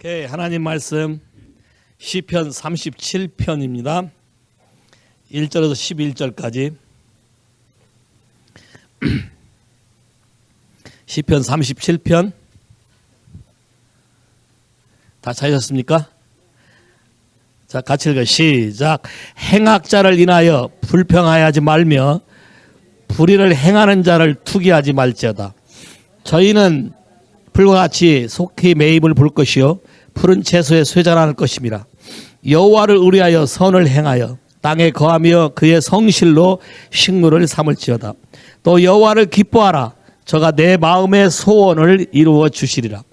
오케이, 하나님 말씀 시편 37편입니다. 1절에서 11절까지. 시편 37편 다 찾으셨습니까? 자, 같이 읽어. 시작. 행악자를 인하여 불평하지 말며 불의를 행하는 자를 투기하지 말지어다. 저희는 풀과 같이 속히 매입을 볼 것이요 푸른 채소에 쇠잔할 것임이라. 여호와를 의뢰하여 선을 행하여 땅에 거하며 그의 성실로 식물을 삼을지어다. 또 여호와를 기뻐하라. 저가 내 마음의 소원을 이루어 주시리라.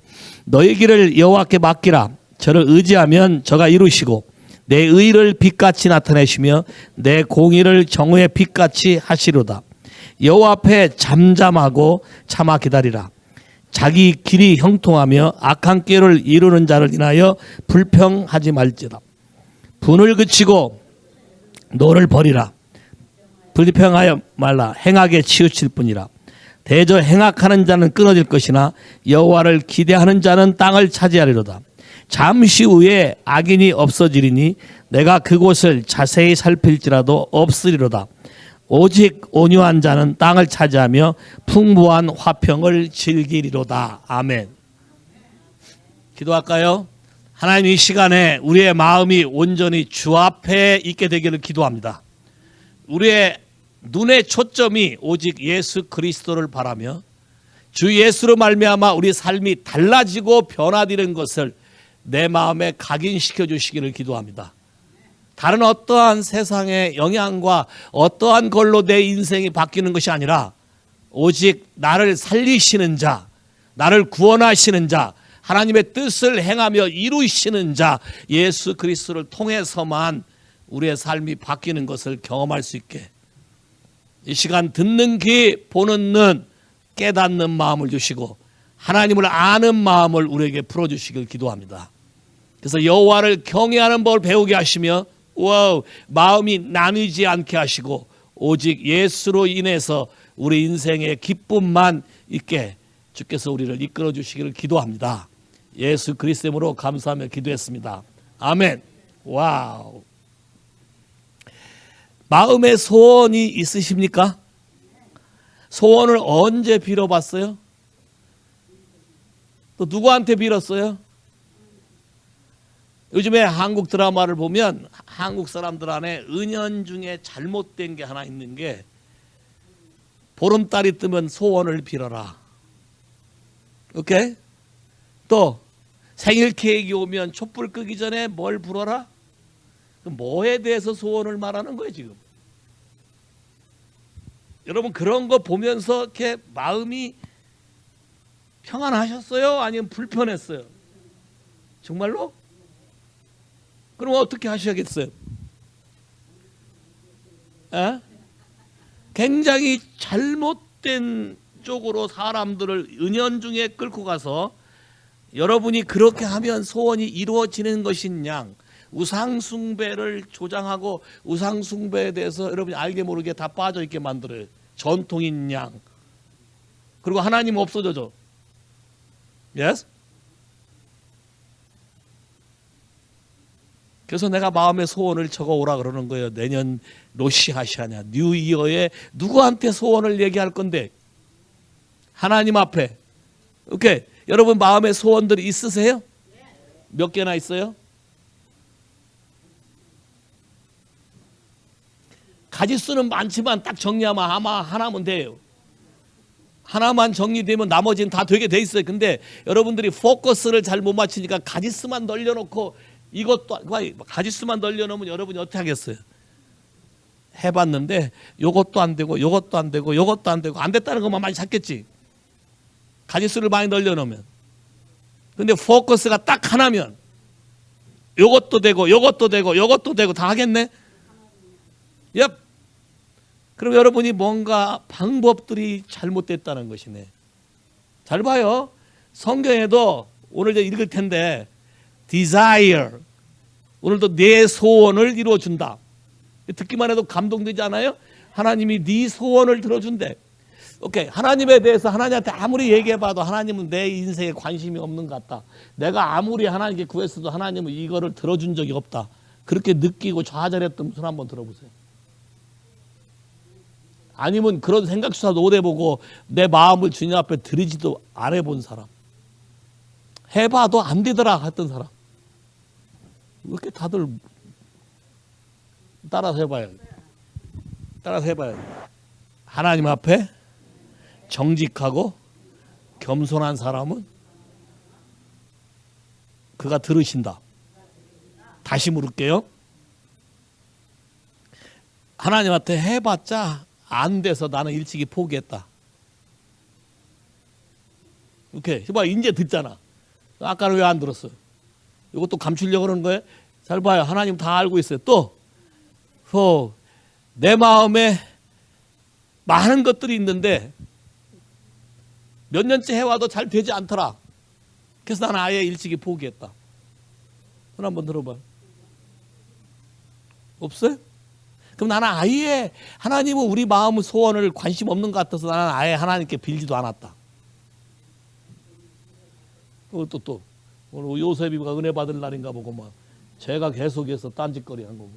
너희 길을 여호와께 맡기라. 저를 의지하면 저가 이루시고 내 의를 빛같이 나타내시며 내 공의를 정오의 빛같이 하시로다. 여호와 앞에 잠잠하고 참아 기다리라. 자기 길이 형통하며 악한 꾀를 이루는 자를 인하여 불평하지 말지어다. 분을 그치고 노를 버리라. 불평하여 말라. 행악에 치우칠 뿐이라. 대저 행악하는 자는 끊어질 것이나 여호와를 기대하는 자는 땅을 차지하리로다. 잠시 후에 악인이 없어지리니 내가 그곳을 자세히 살필지라도 없으리로다. 오직 온유한 자는 땅을 차지하며 풍부한 화평을 즐기리로다. 아멘. 기도할까요? 하나님, 이 시간에 우리의 마음이 온전히 주 앞에 있게 되기를 기도합니다. 우리의 눈의 초점이 오직 예수 그리스도를 바라며 주 예수로 말미암아 우리 삶이 달라지고 변화되는 것을 내 마음에 각인시켜 주시기를 기도합니다. 다른 어떠한 세상의 영향과 어떠한 걸로 내 인생이 바뀌는 것이 아니라 오직 나를 살리시는 자, 나를 구원하시는 자, 하나님의 뜻을 행하며 이루시는 자 예수 그리스도를 통해서만 우리의 삶이 바뀌는 것을 경험할 수 있게 이 시간 듣는 귀, 보는 눈, 깨닫는 마음을 주시고 하나님을 아는 마음을 우리에게 풀어주시길 기도합니다. 그래서 여호와를 경외하는 법을 배우게 하시며 마음이 나뉘지 않게 하시고 오직 예수로 인해서 우리 인생의 기쁨만 있게 주께서 우리를 이끌어 주시기를 기도합니다. 예수 그리스도 이름으로 감사하며 기도했습니다. 아멘. 와우. 마음의 소원이 있으십니까? 소원을 언제 빌어봤어요? 또 누구한테 빌었어요? 요즘에 한국 드라마를 보면 한국 사람들 안에 은연중에 잘못된 게 하나 있는 게 보름달이 뜨면 소원을 빌어라. 오케이? 또 생일 케이크 오면 촛불 끄기 전에 뭘 불어라? 뭐에 대해서 소원을 말하는 거예요 지금? 여러분 그런 거 보면서 이렇게 마음이 평안하셨어요? 아니면 불편했어요? 정말로? 그럼 어떻게 하셔야겠어요? 굉장히 잘못된 쪽으로 사람들을 은연중에 끌고 가서 여러분이 그렇게 하면 소원이 이루어지는 것인 양 우상숭배를 조장하고 우상숭배에 대해서 여러분이 알게 모르게 다 빠져있게 만들어요. 전통인 양. 그리고 하나님 없어져죠. Yes? 그래서 내가 마음의 소원을 적어오라 그러는 거예요. 내년 로시하샤냐 뉴 이어에 누구한테 소원을 얘기할 건데 하나님 앞에. 오케이. 여러분 마음의 소원들이 있으세요? 몇 개나 있어요? 가지수는 많지만 딱 정리하면 아마 하나면 돼요. 하나만 정리되면 나머지는 다 되게 돼 있어요. 근데 여러분들이 포커스를 잘 못 맞추니까 가지수만 널려놓고 이것도 가지수만 널려놓으면 여러분이 어떻게 하겠어요? 해봤는데 요것도 안 되고 요것도 안 되고 요것도 안 되고 안 됐다는 것만 많이 찾겠지. 가지수를 많이 널려놓으면. 근데 포커스가 딱 하나면 요것도 되고 요것도 되고 요것도 되고 다 하겠네. 엽. 그럼 여러분이 뭔가 방법들이 잘못됐다는 것이네. 잘 봐요. 성경에도 오늘 이제 읽을 텐데 desire 오늘도 내 소원을 이루어준다. 듣기만 해도 감동되지 않아요? 하나님이 네 소원을 들어준대. 오케이. 하나님에 대해서 하나님한테 아무리 얘기해봐도 하나님은 내 인생에 관심이 없는 것 같다. 내가 아무리 하나님께 구했어도 하나님은 이거를 들어준 적이 없다. 그렇게 느끼고 좌절했던 손 한번 들어보세요. 아니면 그런 생각조차도 못 해보고 내 마음을 주님 앞에 드리지도 안 해본 사람. 해봐도 안 되더라 했던 사람. 이렇게 다들 따라서 해봐요. 따라서 해봐요. 하나님 앞에 정직하고 겸손한 사람은 그가 들으신다. 다시 물을게요. 하나님한테 해봤자 안 돼서 나는 일찍이 포기했다. 오케이. 봐, 이제 듣잖아. 아까는 왜 안 들었어? 이것도 감추려고 그러는 거예요? 잘 봐요. 하나님 다 알고 있어요. 또, 내 마음에 많은 것들이 있는데 몇 년째 해와도 잘 되지 않더라. 그래서 나는 아예 일찍이 포기했다. 손 한번 들어봐요. 없어요? 그럼 나는 아예 하나님은 우리 마음의 소원을 관심 없는 것 같아서 나는 아예 하나님께 빌지도 않았다. 그것도 또 오늘 요셉이가 은혜 받을 날인가 보고 막 제가 계속해서 딴짓거리 한 거고.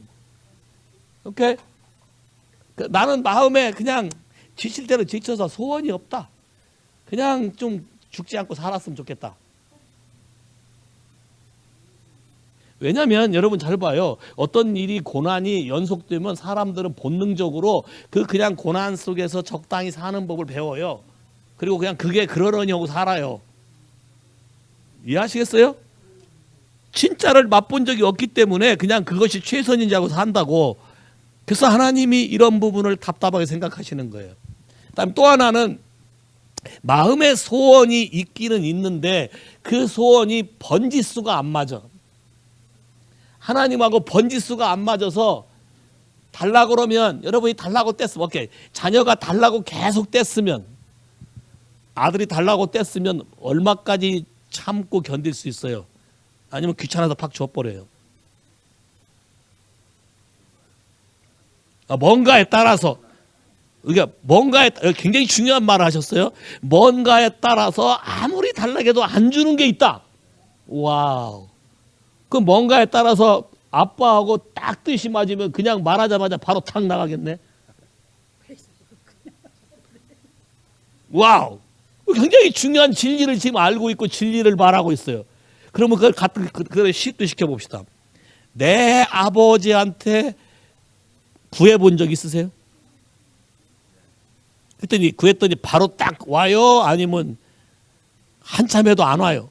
오케이? 나는 마음에 그냥 지칠 대로 지쳐서 소원이 없다. 그냥 좀 죽지 않고 살았으면 좋겠다. 왜냐하면 여러분 잘 봐요. 어떤 일이 고난이 연속되면 사람들은 본능적으로 그냥 고난 속에서 적당히 사는 법을 배워요. 그리고 그냥 그게 그러려니 하고 살아요. 이해하시겠어요? 진짜를 맛본 적이 없기 때문에 그냥 그것이 최선인지 하고 산다고. 그래서 하나님이 이런 부분을 답답하게 생각하시는 거예요. 그다음 또 하나는 마음의 소원이 있기는 있는데 그 소원이 번지수가 안 맞아. 하나님하고 번지수가 안 맞아서 달라고 그러면 여러분이 달라고 뗐으면 오케이. 자녀가 달라고 계속 뗐으면 아들이 달라고 뗐으면 얼마까지 참고 견딜 수 있어요? 아니면 귀찮아서 팍 줘버려요. 뭔가에 따라서 그러니까 뭔가에 굉장히 중요한 말을 하셨어요. 뭔가에 따라서 아무리 달라고 해도 안 주는 게 있다. 와우. 그 뭔가에 따라서 아빠하고 딱 뜻이 맞으면 그냥 말하자마자 바로 탁 나가겠네. 와우. 굉장히 중요한 진리를 지금 알고 있고 진리를 말하고 있어요. 그러면 그걸 시도 시켜봅시다. 내 아버지한테 구해본 적 있으세요? 그랬더니 구했더니 바로 딱 와요? 아니면 한참 해도 안 와요?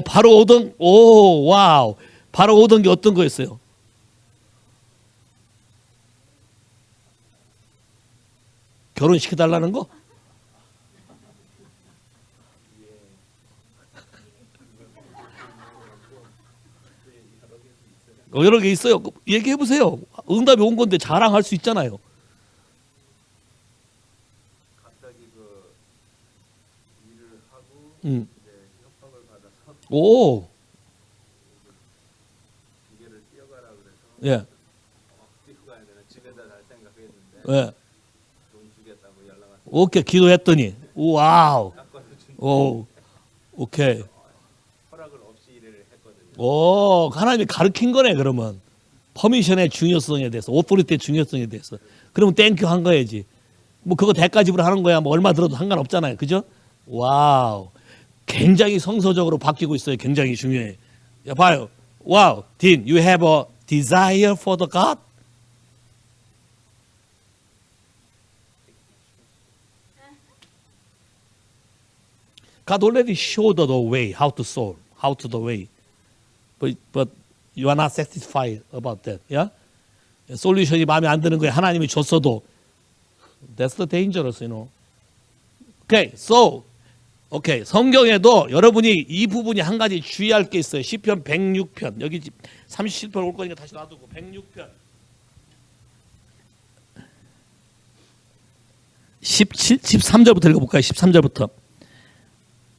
바로 오던, 와우. 바로 오던 게 어떤 거였어요? 결혼시켜달라는 거? 여러 개 있어요. 얘기해보세요. 응답이 온 건데 자랑할 수 있잖아요. 갑자기 그 일을 하고 이제 협박을 받아서 오. 기계를 뛰어가라 그래서 예. 뛰고 가야 되나 집에다 갈 생각했는데 예. 돈 주겠다고 연락 왔어요. 오케이. 기도했더니. 와우. 깎아서 준 오. 오케이. 허락을 없이 일을 했거든요. 오. 하나님이 가르친 거네, 그러면. 퍼미션의 중요성에 대해서, 오토리티의 중요성에 대해서. 그러면 땡큐 한 거야지. 뭐 그거 대가 지불하는 거야. 뭐 얼마 들어도 상관없잖아요. 그죠? 와우. 굉장히 성서적으로 바뀌고 있어요. 굉장히 중요해. 야, 봐요. 와우. Dean, you have a desire for the God? God already showed the way, how to solve, how to the way. But you are not satisfied about that. Yeah? 솔루션이 마음에 안 드는 거예요. 하나님이 줬어도. That's the dangerous, you know. Okay, so, okay. 성경에도 여러분이 이 부분이 한 가지 주의할 게 있어요. 시편 106편. 여기 37편 올 거니까 다시 놔두고 106편. 13절부터 읽어볼까요? 13절부터.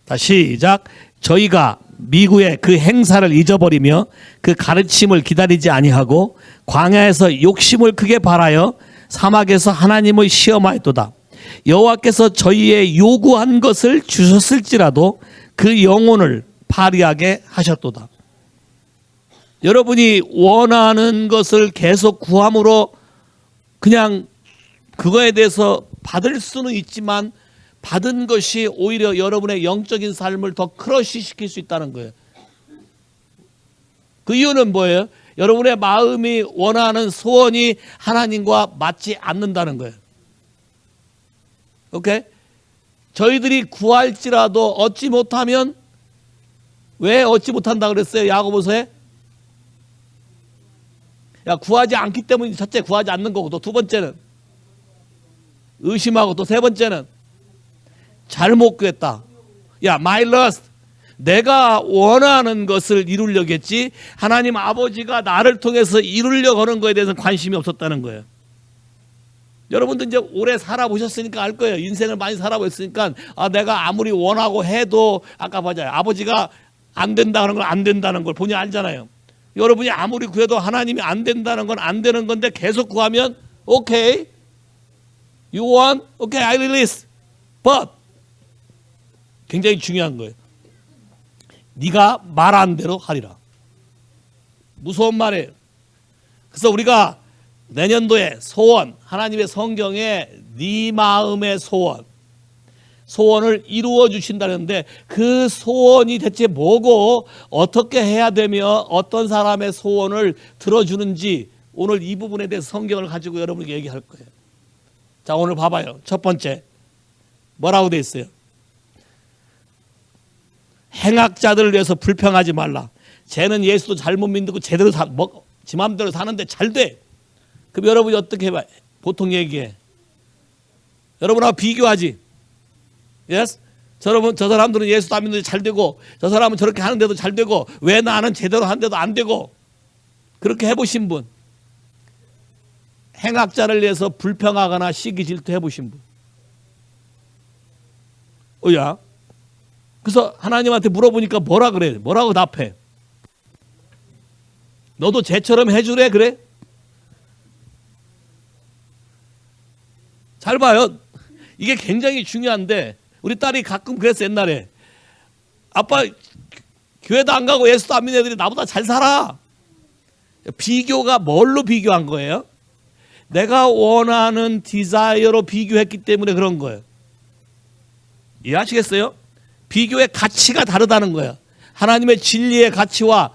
다 시작. 저희가 미구의 그 행사를 잊어버리며 그 가르침을 기다리지 아니하고 광야에서 욕심을 크게 발하여 사막에서 하나님을 시험하였도다. 여호와께서 저희의 요구한 것을 주셨을지라도 그 영혼을 파리하게 하셨도다. 여러분이 원하는 것을 계속 구함으로 그냥 그거에 대해서 받을 수는 있지만 받은 것이 오히려 여러분의 영적인 삶을 더 크러쉬 시킬 수 있다는 거예요. 그 이유는 뭐예요? 여러분의 마음이 원하는 소원이 하나님과 맞지 않는다는 거예요. 오케이? 저희들이 구할지라도 얻지 못하면, 왜 얻지 못한다 그랬어요? 야고보서에? 구하지 않기 때문에 첫째 구하지 않는 거고, 또 두 번째는 의심하고, 또 세 번째는 잘못 구했다. my lust, 내가 원하는 것을 이루려고 했지 하나님 아버지가 나를 통해서 이루려고 하는 거에 대해서 관심이 없었다는 거예요. 여러분도 이제 오래 살아보셨으니까 알 거예요. 인생을 많이 살아보셨으니까 내가 아무리 원하고 해도 아까 봐요. 아버지가 안 된다는 건 안 된다는 걸 본인이 알잖아요. 여러분이 아무리 구해도 하나님이 안 된다는 건 안 되는 건데 계속 구하면 okay, you want, okay, I release, but 굉장히 중요한 거예요. 네가 말한 대로 하리라. 무서운 말이에요. 그래서 우리가 내년도에 소원, 하나님의 성경에 네 마음의 소원을 이루어 주신다는데 그 소원이 대체 뭐고 어떻게 해야 되며 어떤 사람의 소원을 들어주는지 오늘 이 부분에 대해서 성경을 가지고 여러분에게 얘기할 거예요. 자, 오늘 봐봐요. 첫 번째 뭐라고 돼 있어요? 행악자들을 위해서 불평하지 말라. 쟤는 예수도 잘못 믿고 제대로 지 마음대로 사는데 잘 돼. 그럼 여러분이 어떻게 해봐? 보통 얘기해. 여러분하고 비교하지. Yes? 저 사람들은 예수도 안 믿는데 잘 되고 저 사람은 저렇게 하는데도 잘 되고 왜 나는 제대로 하는데도 안 되고. 그렇게 해보신 분. 행악자를 위해서 불평하거나 시기 질투 해보신 분. 어야. 그래서 하나님한테 물어보니까 뭐라 그래? 뭐라고 답해? 너도 쟤처럼 해주래? 그래? 잘 봐요. 이게 굉장히 중요한데 우리 딸이 가끔 그랬어. 옛날에 아빠 교회도 안 가고 예수도 안 믿는 애들이 나보다 잘 살아. 비교가 뭘로 비교한 거예요? 내가 원하는 디자이어로 비교했기 때문에 그런 거예요. 이해하시겠어요? 비교의 가치가 다르다는 거예요. 하나님의 진리의 가치와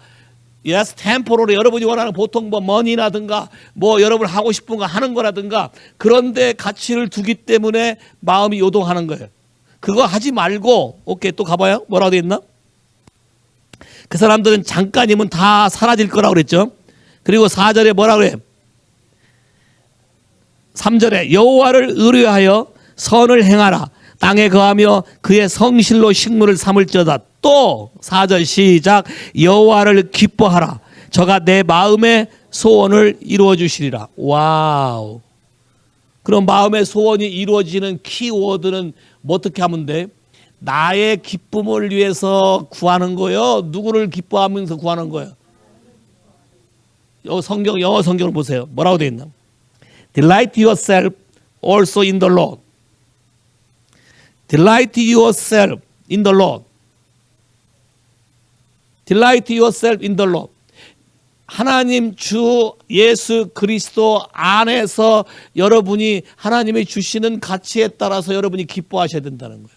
템포로로 여러분이 원하는 보통 머니라든가 여러분 하고 싶은 거 하는 거라든가 그런데 가치를 두기 때문에 마음이 요동하는 거예요. 그거 하지 말고 오케이 또 가봐요. 뭐라고 돼 있나? 그 사람들은 잠깐이면 다 사라질 거라고 그랬죠. 그리고 4절에 뭐라고 그래? 3절에 여호와를 의뢰하여 선을 행하라. 땅에 거하며 그의 성실로 식물을 삼을지어다. 또 4절 시작. 여호와를 기뻐하라. 저가 내 마음의 소원을 이루어 주시리라. 와우. 그럼 마음의 소원이 이루어지는 키워드는 어떻게 하면 돼? 나의 기쁨을 위해서 구하는 거예요? 누구를 기뻐하면서 구하는 거예요? 영어 성경을 보세요. 뭐라고 되어 있나? Delight yourself also in the Lord. Delight yourself in the Lord. Delight yourself in the Lord. 하나님 주 예수 그리스도 안에서 여러분이 하나님이 주시는 가치에 따라서 여러분이 기뻐하셔야 된다는 거예요.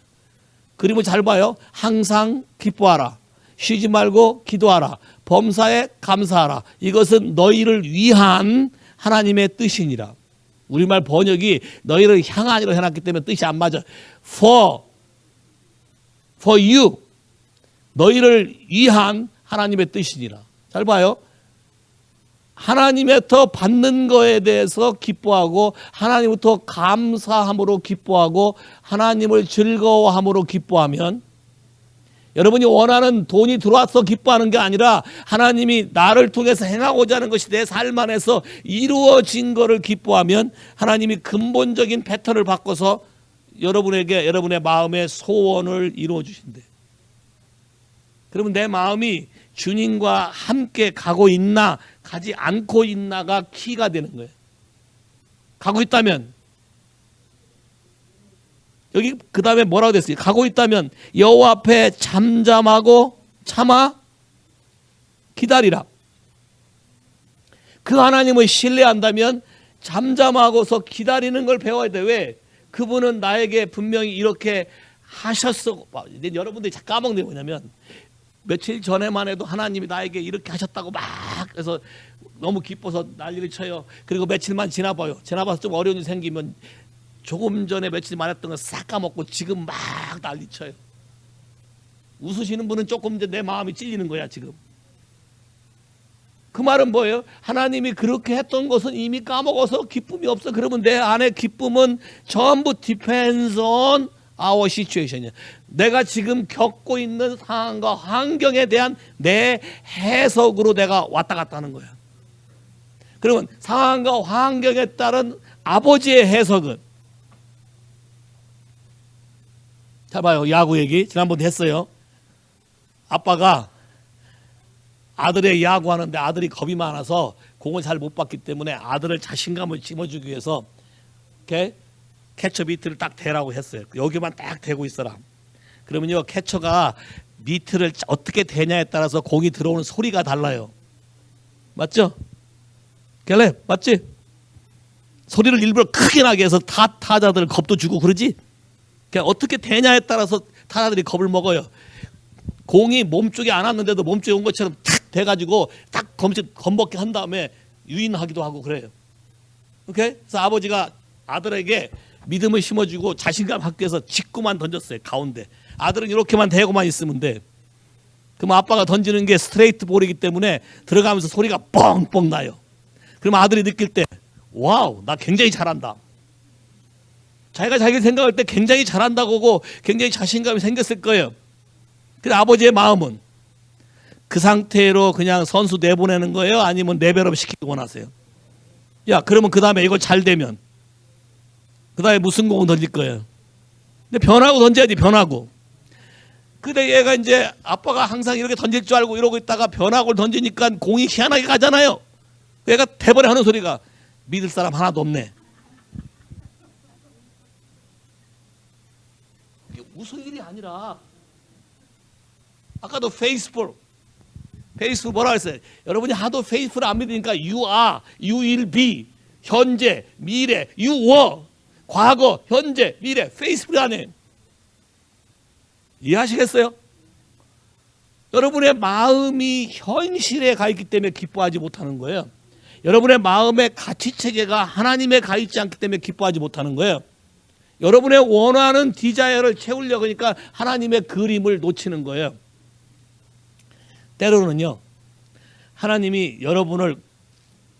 그리고 잘 봐요. 항상 기뻐하라. 쉬지 말고 기도하라. 범사에 감사하라. 이것은 너희를 위한 하나님의 뜻이니라. 우리말 번역이 너희를 향한이로 해놨기 때문에 뜻이 안 맞아. For you. 너희를 위한 하나님의 뜻이니라. 잘 봐요. 하나님의 더 받는 거에 대해서 기뻐하고 하나님부터 감사함으로 기뻐하고 하나님을 즐거워함으로 기뻐하면 여러분이 원하는 돈이 들어와서 기뻐하는 게 아니라 하나님이 나를 통해서 행하고자 하는 것이 내 삶 안에서 이루어진 거를 기뻐하면 하나님이 근본적인 패턴을 바꿔서 여러분에게 여러분의 마음의 소원을 이루어 주신대. 그러면 내 마음이 주님과 함께 가고 있나 가지 않고 있나가 키가 되는 거예요. 가고 있다면 여기 그 다음에 뭐라고 됐어요? 가고 있다면 여호와 앞에 잠잠하고 참아 기다리라. 그 하나님을 신뢰한다면 잠잠하고서 기다리는 걸 배워야 돼. 왜? 그분은 나에게 분명히 이렇게 하셨어. 여러분들이 까먹는 게 뭐냐면 며칠 전에만 해도 하나님이 나에게 이렇게 하셨다고 막 해서 너무 기뻐서 난리를 쳐요. 그리고 며칠만 지나봐요. 지나봐서 좀 어려운 일이 생기면 조금 전에 며칠 만했던 거 싹 까먹고 지금 막 난리 쳐요. 웃으시는 분은 조금 이제 내 마음이 찔리는 거야 지금. 그 말은 뭐예요? 하나님이 그렇게 했던 것은 이미 까먹어서 기쁨이 없어. 그러면 내 안에 기쁨은 전부 depends on our situation이야. 내가 지금 겪고 있는 상황과 환경에 대한 내 해석으로 내가 왔다 갔다 하는 거야. 그러면 상황과 환경에 따른 아버지의 해석은, 자 봐요. 야구 얘기 지난번에 했어요. 아빠가 아들의 야구하는데 아들이 겁이 많아서 공을 잘 못 받기 때문에 아들을 자신감을 심어주기 위해서 이렇게 캐쳐 미트를 딱 대라고 했어요. 여기만 딱 대고 있어라. 그러면요 캐쳐가 미트를 어떻게 대냐에 따라서 공이 들어오는 소리가 달라요. 맞죠? 갤레 맞지? 소리를 일부러 크게 나게 해서 타자들 겁도 주고 그러지? 그러니까 어떻게 대냐에 따라서 타자들이 겁을 먹어요. 공이 몸쪽에 안 왔는데도 몸쪽에 온 것처럼 탁 대가지고 딱 겁먹게 한 다음에 유인하기도 하고 그래요. 오케이? 그래서 아버지가 아들에게 믿음을 심어주고 자신감 갖기 위해서 직구만 던졌어요. 가운데. 아들은 이렇게만 대고만 있으면 돼. 그럼 아빠가 던지는 게 스트레이트 볼이기 때문에 들어가면서 소리가 뻥뻥 나요. 그럼 아들이 느낄 때 와우 나 굉장히 잘한다. 자기가 자기 생각할 때 굉장히 잘한다고 하고 굉장히 자신감이 생겼을 거예요. 근데 아버지의 마음은 그 상태로 그냥 선수 내보내는 거예요? 아니면 레벨업 시키기 원하세요? 야 그러면 그 다음에 이거 잘 되면 그 다음에 무슨 공을 던질 거예요? 근데 변하고 던져야지. 변하고. 근데 얘가 이제 아빠가 항상 이렇게 던질 줄 알고 이러고 있다가 변화구를 던지니까 공이 희한하게 가잖아요. 얘가 대번에 하는 소리가 믿을 사람 하나도 없네. 이게 웃을 일이 아니라 아까도 페이스풀 뭐라 그랬어요? 여러분이 하도 페이스풀을 안 믿으니까 you are, you will be, 현재, 미래, you were, 과거, 현재, 미래, 페이스풀이 아니에요. 이해하시겠어요? 여러분의 마음이 현실에 가 있기 때문에 기뻐하지 못하는 거예요. 여러분의 마음의 가치체계가 하나님에 가 있지 않기 때문에 기뻐하지 못하는 거예요. 여러분의 원하는 디자이어를 채우려고 하니까 하나님의 그림을 놓치는 거예요. 때로는요 하나님이 여러분을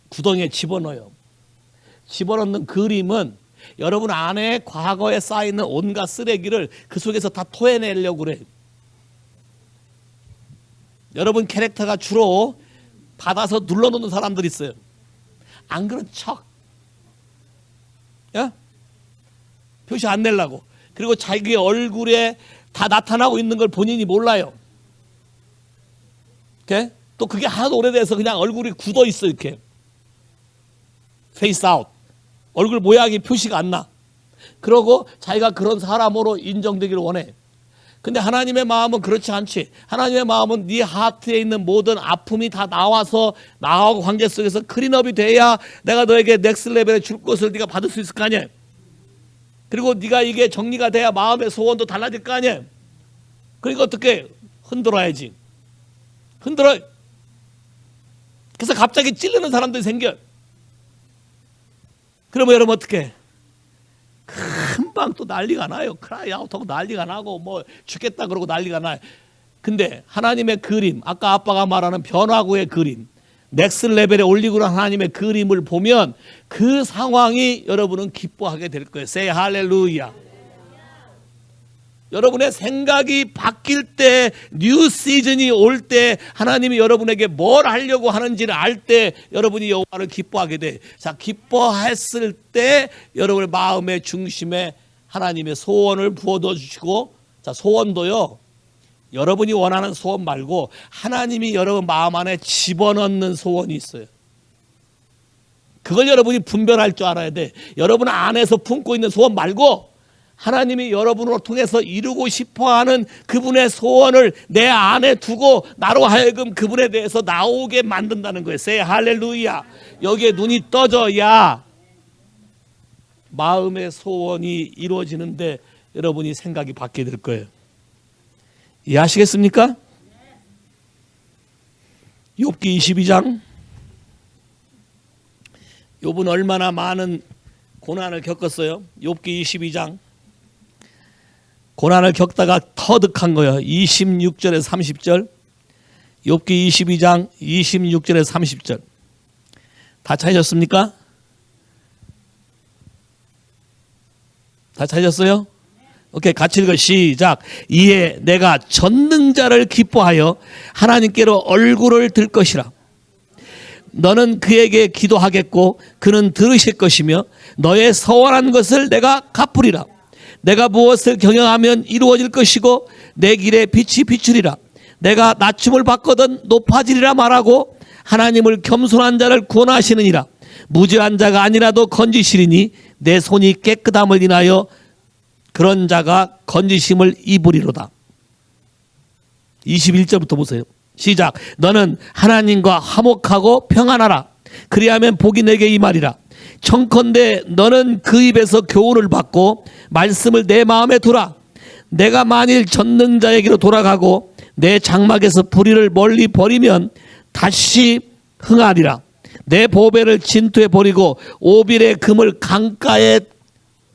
구덩이에 집어넣어요. 집어넣는 그림은 여러분 안에 과거에 쌓이는 온갖 쓰레기를 그 속에서 다 토해내려고 그래요. 여러분 캐릭터가 주로 받아서 눌러놓는 사람들이 있어요. 안 그런 척 야? 표시 안 내려고. 그리고 자기 얼굴에 다 나타나고 있는 걸 본인이 몰라요. 오케이? 또 그게 하도 오래돼서 그냥 얼굴이 굳어 있어. 이렇게 페이스 아웃, 얼굴 모양이 표시가 안 나. 그러고 자기가 그런 사람으로 인정되기를 원해. 근데 하나님의 마음은 그렇지 않지. 하나님의 마음은 네 하트에 있는 모든 아픔이 다 나와서 나하고 관계 속에서 클린업이 돼야 내가 너에게 넥스 레벨에 줄 것을 네가 받을 수 있을 거 아니야. 그리고 네가 이게 정리가 돼야 마음의 소원도 달라질 거 아니야. 그러니까 어떻게 흔들어야지. 흔들어. 그래서 갑자기 찔르는 사람들이 생겨. 그러면 여러분 어떻게? 금방 또 난리가 나요. 크라이 아웃하고 난리가 나고 뭐 죽겠다 그러고 난리가 나요. 근데 하나님의 그림, 아까 아빠가 말하는 변화구의 그림, 넥스 레벨에 올리고 난 하나님의 그림을 보면 그 상황이 여러분은 기뻐하게 될 거예요. Say 할렐루야. 여러분의 생각이 바뀔 때, 뉴 시즌이 올 때 하나님이 여러분에게 뭘 하려고 하는지를 알 때 여러분이 여호와를 기뻐하게 돼. 자, 기뻐했을 때 여러분의 마음의 중심에 하나님의 소원을 부어넣어 주시고, 자, 소원도요 여러분이 원하는 소원 말고 하나님이 여러분 마음 안에 집어넣는 소원이 있어요. 그걸 여러분이 분별할 줄 알아야 돼. 여러분 안에서 품고 있는 소원 말고 하나님이 여러분으로 통해서 이루고 싶어하는 그분의 소원을 내 안에 두고 나로 하여금 그분에 대해서 나오게 만든다는 거예요. 세 할렐루야. 여기에 눈이 떠져야 마음의 소원이 이루어지는데 여러분이 생각이 바뀌게 될 거예요. 이해하시겠습니까? 욥기 22장. 욥은 얼마나 많은 고난을 겪었어요. 욥기 22장. 고난을 겪다가 터득한 거예요. 26절에 30절. 욥기 22장 26절에 30절. 다 찾으셨습니까? 다 찾으셨어요? 오케이, 같이 읽어. 시작. 이에 내가 전능자를 기뻐하여 하나님께로 얼굴을 들 것이라. 너는 그에게 기도하겠고 그는 들으실 것이며 너의 서원한 것을 내가 갚으리라. 내가 무엇을 경영하면 이루어질 것이고 내 길에 빛이 비추리라. 내가 낮춤을 받거든 높아지리라 말하고 하나님을 겸손한 자를 구원하시느니라. 무죄한 자가 아니라도 건지시리니 내 손이 깨끗함을 인하여 그런 자가 건지심을 입으리로다. 21절부터 보세요. 시작. 너는 하나님과 화목하고 평안하라. 그리하면 복이 내게 임하리라. 청컨대 너는 그 입에서 교훈을 받고 말씀을 내 마음에 두라. 내가 만일 전능자에게로 돌아가고 내 장막에서 불의를 멀리 버리면 다시 흥하리라. 내 보배를 진토에 버리고 오빌의 금을 강가에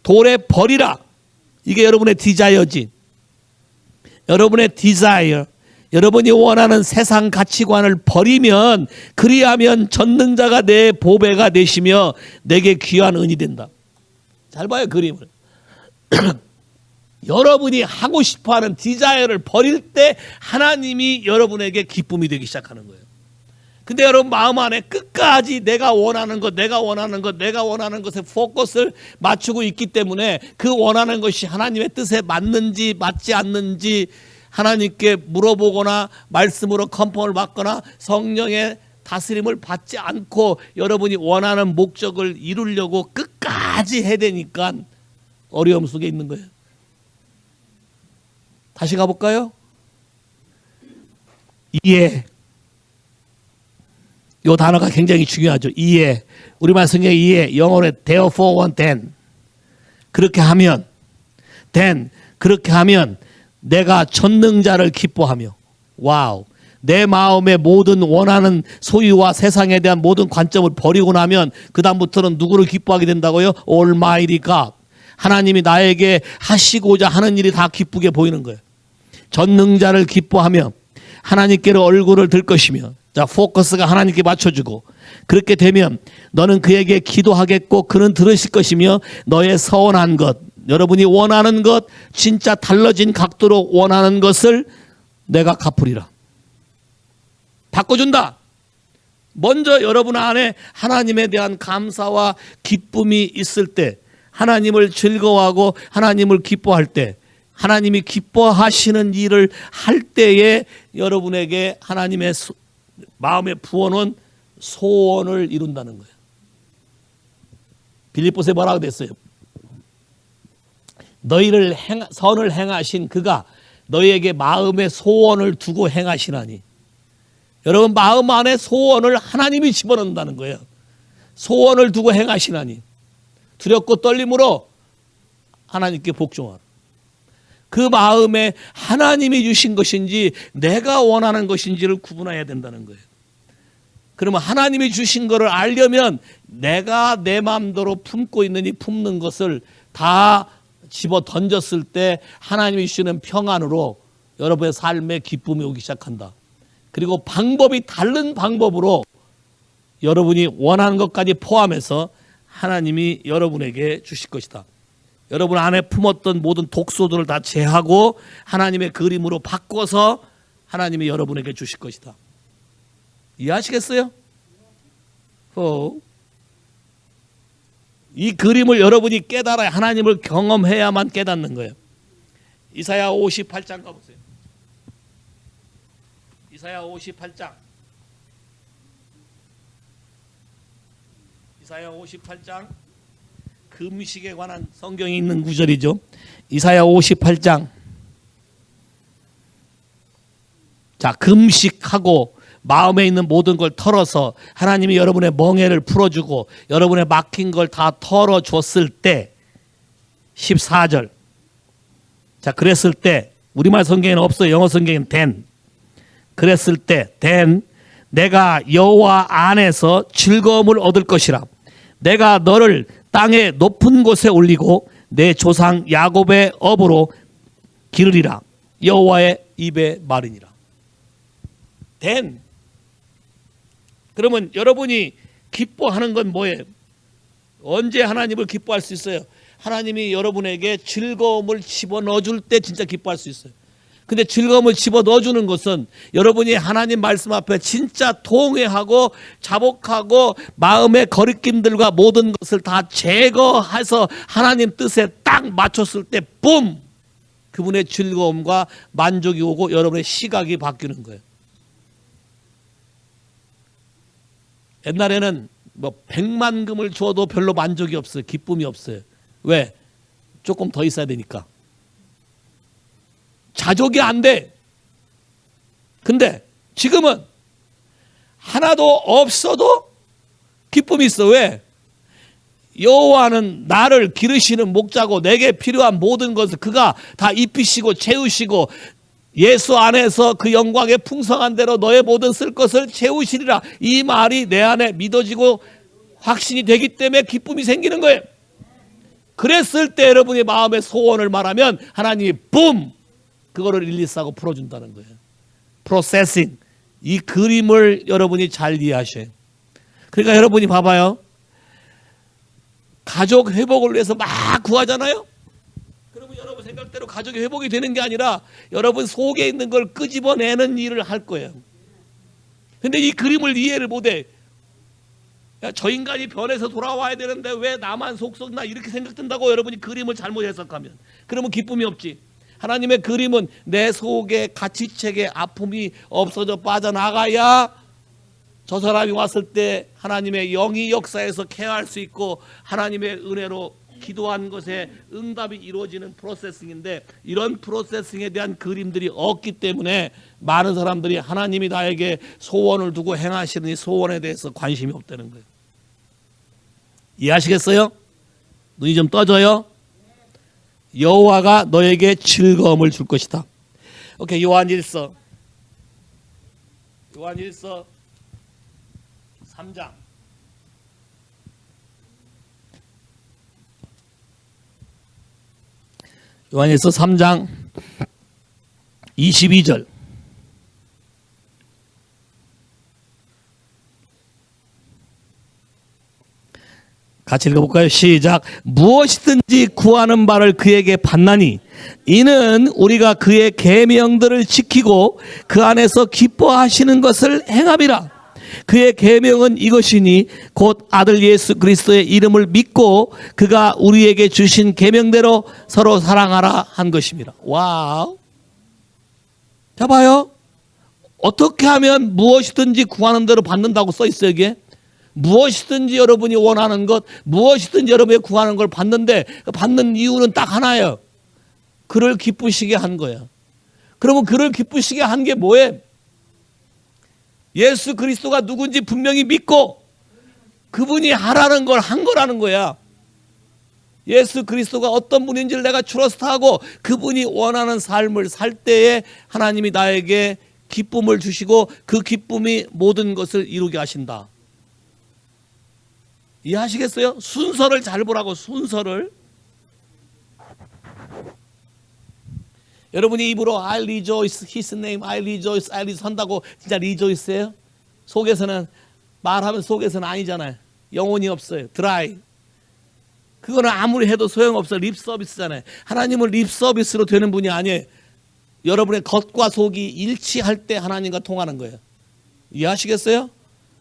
돌에 버리라. 이게 여러분의 디자이어지. 여러분의 디자이어. 여러분이 원하는 세상 가치관을 버리면 그리하면 전능자가 내 보배가 되시며 내게 귀한 은이 된다. 잘 봐요, 그림을. 여러분이 하고 싶어하는 디자이어를 버릴 때 하나님이 여러분에게 기쁨이 되기 시작하는 거예요. 근데 여러분 마음 안에 끝까지 내가 원하는 것, 내가 원하는 것, 내가 원하는 것에 포커스를 맞추고 있기 때문에 그 원하는 것이 하나님의 뜻에 맞는지 맞지 않는지 하나님께 물어보거나 말씀으로 컨펌을 받거나 성령의 다스림을 받지 않고 여러분이 원하는 목적을 이루려고 끝까지 해대니까 어려움 속에 있는 거예요. 다시 가볼까요? 이해. 이 단어가 굉장히 중요하죠. 이해. 우리말 성경에 이해. 영어로 therefore one then. 그렇게 하면 그렇게 하면 내가 전능자를 기뻐하며 와우. 내 마음의 모든 원하는 소유와 세상에 대한 모든 관점을 버리고 나면 그 다음부터는 누구를 기뻐하게 된다고요? Almighty God. 하나님이 나에게 하시고자 하는 일이 다 기쁘게 보이는 거예요. 전능자를 기뻐하며 하나님께로 얼굴을 들 것이며 자, 포커스가 하나님께 맞춰주고 그렇게 되면 너는 그에게 기도하겠고 그는 들으실 것이며 너의 서원한 것, 여러분이 원하는 것, 진짜 달라진 각도로 원하는 것을 내가 갚으리라. 바꿔준다. 먼저 여러분 안에 하나님에 대한 감사와 기쁨이 있을 때, 하나님을 즐거워하고 하나님을 기뻐할 때, 하나님이 기뻐하시는 일을 할 때에 여러분에게 하나님의 마음에 부어놓은 소원을 이룬다는 거예요. 빌립보서에 뭐라고 됐어요? 너희를 선을 행하신 그가 너희에게 마음의 소원을 두고 행하시나니. 여러분 마음 안에 소원을 하나님이 집어넣는다는 거예요. 소원을 두고 행하시나니. 두렵고 떨림으로 하나님께 복종하라. 그 마음에 하나님이 주신 것인지 내가 원하는 것인지를 구분해야 된다는 거예요. 그러면 하나님이 주신 것을 알려면 내가 내 마음대로 품고 있는 이 품는 것을 다 집어 던졌을 때 하나님이 주시는 평안으로 여러분의 삶에 기쁨이 오기 시작한다. 그리고 방법이 다른 방법으로 여러분이 원하는 것까지 포함해서 하나님이 여러분에게 주실 것이다. 여러분 안에 품었던 모든 독소들을 다 제하고 하나님의 그림으로 바꿔서 하나님이 여러분에게 주실 것이다. 이해하시겠어요? 이 그림을 여러분이 깨달아야 하나님을 경험해야만 깨닫는 거예요. 이사야 58장 가보세요. 이사야 58장. 이사야 58장 금식에 관한 성경이 있는 구절이죠. 이사야 58장. 자, 금식하고 마음에 있는 모든 걸 털어서 하나님이 여러분의 멍에를 풀어주고 여러분의 막힌 걸 다 털어줬을 때 14절. 자, 그랬을 때 우리말 성경에는 없어요. 영어 성경에는 then. 그랬을 때 then 내가 여호와 안에서 즐거움을 얻을 것이라. 내가 너를 땅의 높은 곳에 올리고 내 조상 야곱의 업으로 기르리라. 여호와의 입의 말이니라. then. 그러면 여러분이 기뻐하는 건 뭐예요? 언제 하나님을 기뻐할 수 있어요? 하나님이 여러분에게 즐거움을 집어넣어 줄 때 진짜 기뻐할 수 있어요. 근데 즐거움을 집어넣어 주는 것은 여러분이 하나님 말씀 앞에 진짜 통회하고 자복하고 마음의 거리낌들과 모든 것을 다 제거해서 하나님 뜻에 딱 맞췄을 때 뿜! 그분의 즐거움과 만족이 오고 여러분의 시각이 바뀌는 거예요. 옛날에는 뭐 100만 금을 줘도 별로 만족이 없어요. 기쁨이 없어요. 왜? 조금 더 있어야 되니까. 자족이 안 돼. 근데 지금은 하나도 없어도 기쁨이 있어. 왜? 여호와는 나를 기르시는 목자고 내게 필요한 모든 것을 그가 다 입히시고 채우시고 예수 안에서 그 영광의 풍성한 대로 너의 모든 쓸 것을 채우시리라. 이 말이 내 안에 믿어지고 확신이 되기 때문에 기쁨이 생기는 거예요. 그랬을 때 여러분의 마음의 소원을 말하면 하나님이 붐! 그거를 릴리스하고 풀어준다는 거예요. 프로세싱. 이 그림을 여러분이 잘 이해하셔요. 그러니까 여러분이 봐봐요. 가족 회복을 위해서 막 구하잖아요. 그러면 여러분 생각대로 가족이 회복이 되는 게 아니라 여러분 속에 있는 걸 끄집어내는 일을 할 거예요. 근데 이 그림을 이해를 못해. 야, 저 인간이 변해서 돌아와야 되는데 왜 나만 속썩나 이렇게 생각된다고 여러분이 그림을 잘못 해석하면 그러면 기쁨이 없지. 하나님의 그림은 내 속에 가치책의 아픔이 없어져 빠져나가야 저 사람이 왔을 때 하나님의 영이 역사에서 케어할 수 있고 하나님의 은혜로 기도한 것에 응답이 이루어지는 프로세싱인데 이런 프로세싱에 대한 그림들이 없기 때문에 많은 사람들이 하나님이 나에게 소원을 두고 행하시는 이 소원에 대해서 관심이 없다는 거예요. 이해하시겠어요? 눈이 좀 떠져요? 여호와가 너에게 즐거움을 줄 것이다. 오케이, 요한일서 3장. 요한일서 3장 22절. 같이 읽어볼까요? 시작. 무엇이든지 구하는 바를 그에게 받나니 이는 우리가 그의 계명들을 지키고 그 안에서 기뻐하시는 것을 행함이라. 그의 계명은 이것이니 곧 아들 예수 그리스도의 이름을 믿고 그가 우리에게 주신 계명대로 서로 사랑하라 한 것입니다. 와우. 자 봐요. 어떻게 하면 무엇이든지 구하는 대로 받는다고 써 있어요. 이게 무엇이든지 여러분이 원하는 것, 무엇이든지 여러분이 구하는 걸 받는데 받는 이유는 딱 하나예요. 그를 기쁘시게 한 거예요. 그러면 그를 기쁘시게 한 게 뭐예요? 예수 그리스도가 누군지 분명히 믿고 그분이 하라는 걸 한 거라는 거야. 예수 그리스도가 어떤 분인지를 내가 트러스트하고 그분이 원하는 삶을 살 때에 하나님이 나에게 기쁨을 주시고 그 기쁨이 모든 것을 이루게 하신다. 이해하시겠어요? 순서를 잘 보라고. 순서를. 여러분이 입으로 I rejoice, His name, I rejoice, I rejoice 한다고 진짜 rejoice예요? 속에서는 말하면 속에서는 아니잖아요. 영혼이 없어요. 드라이. 그거는 아무리 해도 소용없어. 립 서비스잖아요. 하나님은 립 서비스로 되는 분이 아니에요. 여러분의 겉과 속이 일치할 때 하나님과 통하는 거예요. 이해하시겠어요?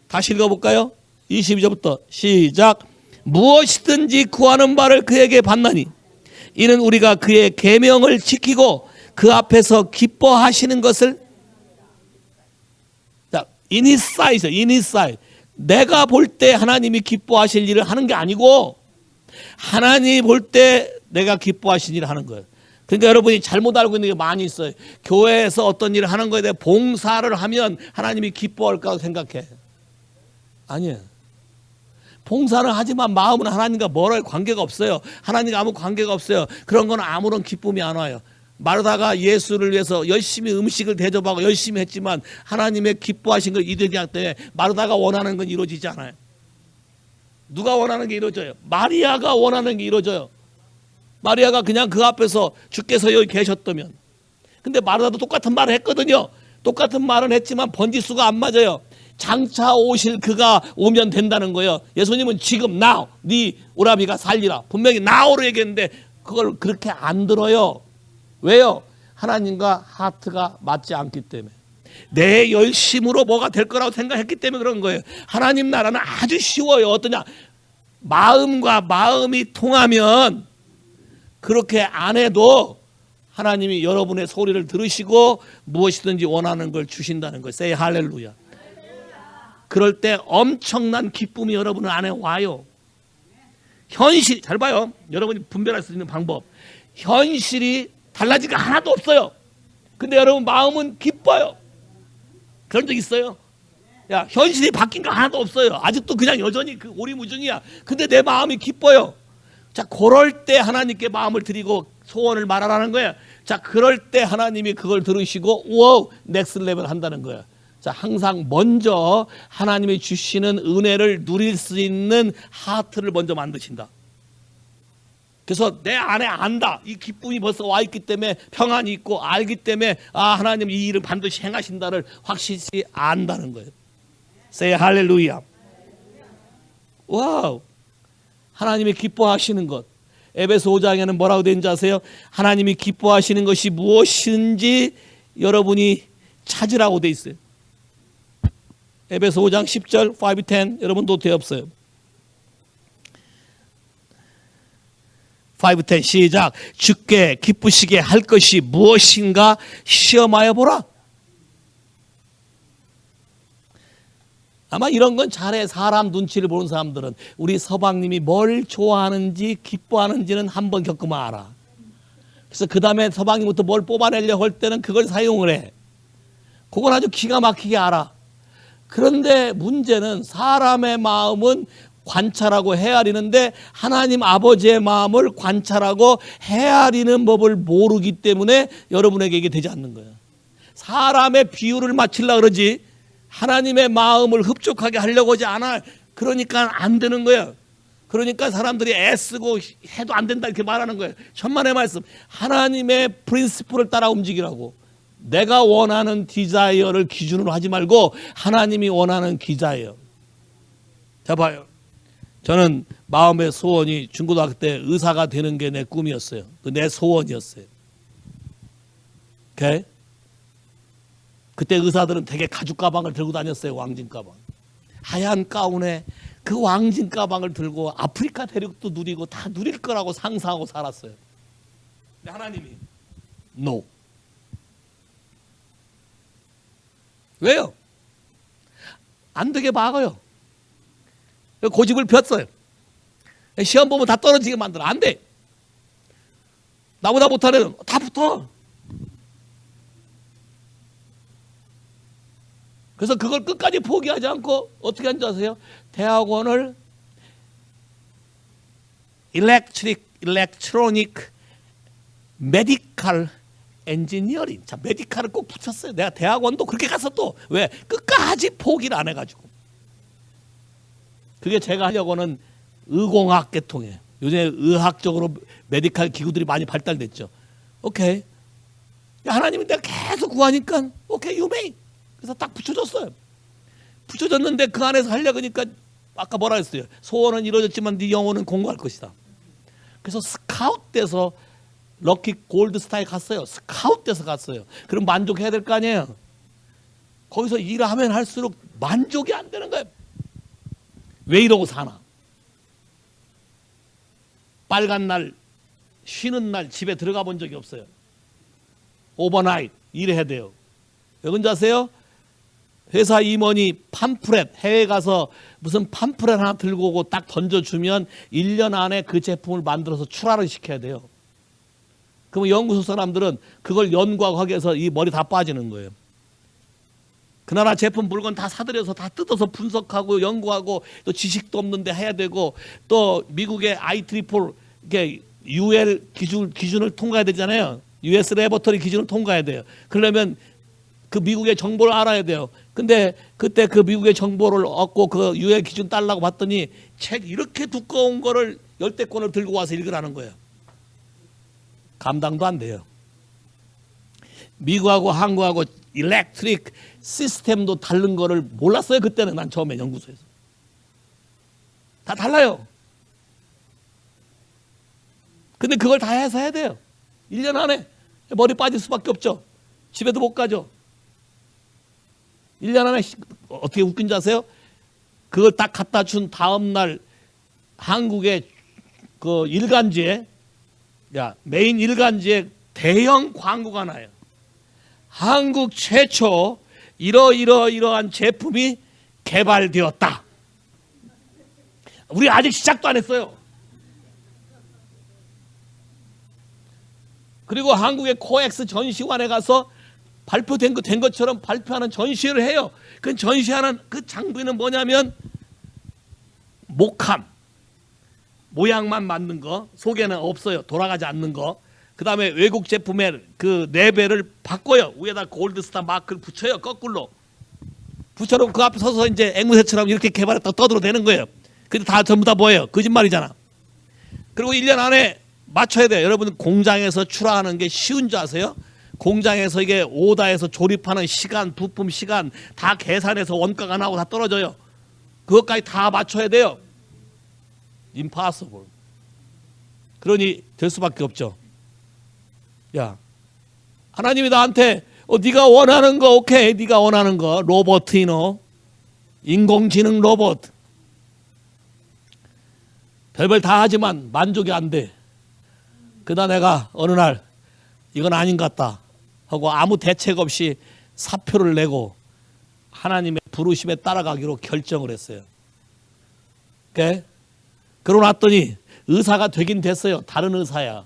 다시 읽어볼까요? 22절부터 시작. 무엇이든지 구하는 바를 그에게 받나니 이는 우리가 그의 계명을 지키고 그 앞에서 기뻐하시는 것을 인사이드, 인사이드. 내가 볼 때 하나님이 기뻐하실 일을 하는 게 아니고 하나님이 볼 때 내가 기뻐하신 일을 하는 거예요. 그러니까 여러분이 잘못 알고 있는 게 많이 있어요. 교회에서 어떤 일을 하는 거에 대해 봉사를 하면 하나님이 기뻐할까 생각해. 아니에요. 봉사는 하지만 마음은 하나님과 뭐랄 관계가 없어요. 하나님과 아무 관계가 없어요. 그런 건 아무런 기쁨이 안 와요. 마르다가 예수를 위해서 열심히 음식을 대접하고 열심히 했지만 하나님의 기뻐하신 걸 이루지 않기 때문에 마르다가 원하는 건 이루어지지 않아요. 누가 원하는 게 이루어져요? 마리아가 원하는 게 이루어져요. 마리아가 그냥 그 앞에서 주께서 여기 계셨다면. 근데 마르다도 똑같은 말을 했거든요. 똑같은 말은 했지만 번지수가 안 맞아요. 장차 오실 그가 오면 된다는 거예요. 예수님은 지금 now 네 오라비가 살리라. 분명히 now로 얘기했는데 그걸 그렇게 안 들어요. 왜요? 하나님과 하트가 맞지 않기 때문에. 내 열심으로 뭐가 될 거라고 생각했기 때문에 그런 거예요. 하나님 나라는 아주 쉬워요. 어떠냐? 마음과 마음이 통하면 그렇게 안 해도 하나님이 여러분의 소리를 들으시고 무엇이든지 원하는 걸 주신다는 거예요. Say 할렐루야. 그럴 때 엄청난 기쁨이 여러분 안에 와요. 현실, 잘 봐요. 여러분이 분별할 수 있는 방법. 현실이 달라진 게 하나도 없어요. 근데 여러분 마음은 기뻐요. 그런 적 있어요? 야, 현실이 바뀐 거 하나도 없어요. 아직도 그냥 여전히 그 오리무중이야. 근데 내 마음이 기뻐요. 자, 그럴 때 하나님께 마음을 드리고 소원을 말하라는 거야. 자, 그럴 때 하나님이 그걸 들으시고 와우, 넥스트 레벨 한다는 거야. 자, 항상 먼저 하나님이 주시는 은혜를 누릴 수 있는 하트를 먼저 만드신다. 그래서 내 안에 안다. 이 기쁨이 벌써 와 있기 때문에 평안이 있고 알기 때문에 아, 하나님 이 일을 반드시 행하신다를 확실히 안다는 거예요. Say 할렐루야. 와우. 하나님이 기뻐하시는 것. 에베소 5장에는 뭐라고 되는지 아세요? 하나님이 기뻐하시는 것이 무엇인지 여러분이 찾으라고 돼 있어요. 에베소 5장 10절 5, 10 여러분 노트에 없어요. 5, 10 시작. 주께 기쁘시게 할 것이 무엇인가 시험하여 보라. 아마 이런 건 잘해. 사람 눈치를 보는 사람들은 우리 서방님이 뭘 좋아하는지 기뻐하는지는 한번 겪으면 알아. 그래서 그 다음에 서방님부터 뭘 뽑아내려고 할 때는 그걸 사용을 해. 그건 아주 기가 막히게 알아. 그런데 문제는 사람의 마음은 관찰하고 헤아리는데 하나님 아버지의 마음을 관찰하고 헤아리는 법을 모르기 때문에 여러분에게 이게 되지 않는 거예요. 사람의 비율을 맞추려고 그러지 하나님의 마음을 흡족하게 하려고 하지 않아. 그러니까 안 되는 거예요. 그러니까 사람들이 애쓰고 해도 안 된다 이렇게 말하는 거예요. 천만의 말씀. 하나님의 프린시플을 따라 움직이라고. 내가 원하는 디자이어를 기준으로 하지 말고 하나님이 원하는 디자이어. 자 봐요. 저는 마음의 소원이 중고등학교 때 의사가 되는 게 내 꿈이었어요. 내 소원이었어요. 오케이? 그때 의사들은 되게 가죽 가방을 들고 다녔어요. 왕진 가방. 하얀 가운에 그 왕진 가방을 들고 아프리카 대륙도 누리고 다 누릴 거라고 상상하고 살았어요. 근데 하나님이 No. 왜요? 안 되게 막아요. 고집을 폈어요. 시험 보면 다 떨어지게 만들어. 안 돼. 나보다 못하는 다 붙어. 그래서 그걸 끝까지 포기하지 않고 어떻게 한지 아세요? 대학원을 일렉트로닉 메디칼 엔지니어링. 자, 메디칼을 꼭 붙였어요. 내가 대학원도 그렇게 가서 또 왜? 끝까지 포기를 안 해가지고. 그게 제가 하려고 하는 의공학 계통이에요. 요즘에 의학적으로 메디칼 기구들이 많이 발달됐죠. 오케이. 하나님이 내가 계속 구하니까 오케이, you may. 그래서 딱 붙여줬어요. 붙여줬는데 그 안에서 하려고 하니까 아까 뭐라 했어요? 소원은 이루어졌지만 네 영혼은 공부할 것이다. 그래서 스카웃 돼서 럭키 골드스타에 갔어요. 스카웃 돼서 갔어요. 그럼 만족해야 될 거 아니에요? 거기서 일을 하면 할수록 만족이 안 되는 거예요. 왜 이러고 사나? 빨간 날, 쉬는 날 집에 들어가 본 적이 없어요. 오버나잇 일해야 돼요. 왜 그런지 아세요? 회사 임원이 팜프렛, 해외 가서 무슨 팜프렛 하나 들고 오고 딱 던져주면 1년 안에 그 제품을 만들어서 출하를 시켜야 돼요. 그러면 연구소 사람들은 그걸 연구하기 위해서 이 머리 다 빠지는 거예요. 그 나라 제품 물건 다 사들여서 다 뜯어서 분석하고 연구하고 또 지식도 없는데 해야 되고 또 미국의 IEEE 이게 UL 기준을 통과해야 되잖아요. US 레버터리 기준을 통과해야 돼요. 그러려면 그 미국의 정보를 알아야 돼요. 근데 그때 그 미국의 정보를 얻고 그 UL 기준 따려고 봤더니 책 이렇게 두꺼운 거를 10권을 들고 와서 읽으라는 거예요. 감당도 안 돼요. 미국하고 한국하고 일렉트릭 시스템도 다른 거를 몰랐어요. 그때는 난 처음에 연구소에서. 다 달라요. 근데 그걸 다 해서 해야 돼요. 1년 안에 머리 빠질 수밖에 없죠. 집에도 못 가죠. 1년 안에 어떻게 웃긴 줄 아세요? 그걸 딱 갖다 준 다음 날 한국의 그 일간지에 메인 일간지에 대형 광고가 나요. 한국 최초 이러한 제품이 개발되었다. 우리 아직 시작도 안 했어요. 그리고 한국의 코엑스 전시관에 가서 발표된 것처럼 발표하는 전시회를 해요. 그 전시하는 그 장비는 뭐냐면 목함 모양만 맞는 거, 속에는 없어요. 돌아가지 않는 거. 그 다음에 외국 제품의 그 레벨을 바꿔요. 위에다 골드스타 마크를 붙여요. 거꾸로 붙여놓고 그 앞에 서서 이제 앵무새처럼 이렇게 개발했다고 떠들어대는 거예요. 근데 다 전부 다 뭐예요? 거짓말이잖아. 그리고 1년 안에 맞춰야 돼요. 여러분 공장에서 출하하는 게 쉬운 줄 아세요? 공장에서 이게 오다에서 조립하는 시간, 부품 시간 다 계산해서 원가가 나오고 다 떨어져요. 그것까지 다 맞춰야 돼요. impossible. 그러니 될 수밖에 없죠. 야, 하나님이 나한테 네가 원하는 거 오케이, 네가 원하는 거 로봇이노, 인공지능 로봇 별별 다 하지만 만족이 안 돼. 그러다 내가 어느 날 이건 아닌 것 같다 하고 아무 대책 없이 사표를 내고 하나님의 부르심에 따라가기로 결정을 했어요. 오케이? 그러고 났더니 의사가 되긴 됐어요. 다른 의사야.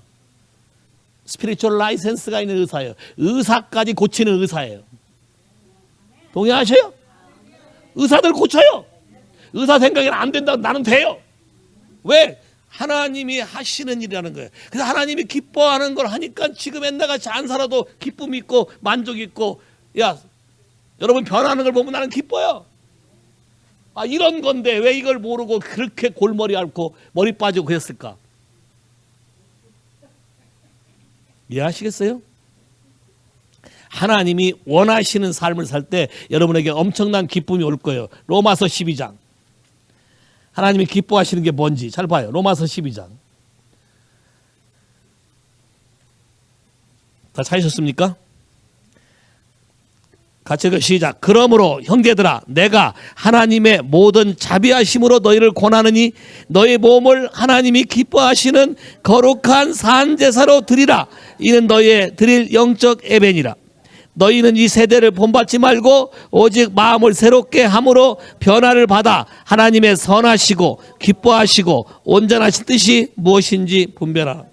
스피리추얼 라이센스가 있는 의사예요. 의사까지 고치는 의사예요. 동의하셔요? 의사들 고쳐요. 의사 생각에는 안 된다고 나는 돼요. 왜? 하나님이 하시는 일이라는 거예요. 그래서 하나님이 기뻐하는 걸 하니까 지금 옛날같이 안 살아도 기쁨이 있고 만족이 있고, 야 여러분 변하는 걸 보면 나는 기뻐요. 아 이런 건데 왜 이걸 모르고 그렇게 골머리 앓고 머리 빠지고 그랬을까? 이해하시겠어요? 하나님이 원하시는 삶을 살 때 여러분에게 엄청난 기쁨이 올 거예요. 로마서 12장. 하나님이 기뻐하시는 게 뭔지 잘 봐요. 로마서 12장. 다 찾으셨습니까? 같이 읽어 시작. 그러므로 형제들아 내가 하나님의 모든 자비하심으로 너희를 권하느니 너희 몸을 하나님이 기뻐하시는 거룩한 산제사로 드리라. 이는 너희의 드릴 영적 예배니라. 너희는 이 세대를 본받지 말고 오직 마음을 새롭게 함으로 변화를 받아 하나님의 선하시고 기뻐하시고 온전하신 뜻이 무엇인지 분별하라.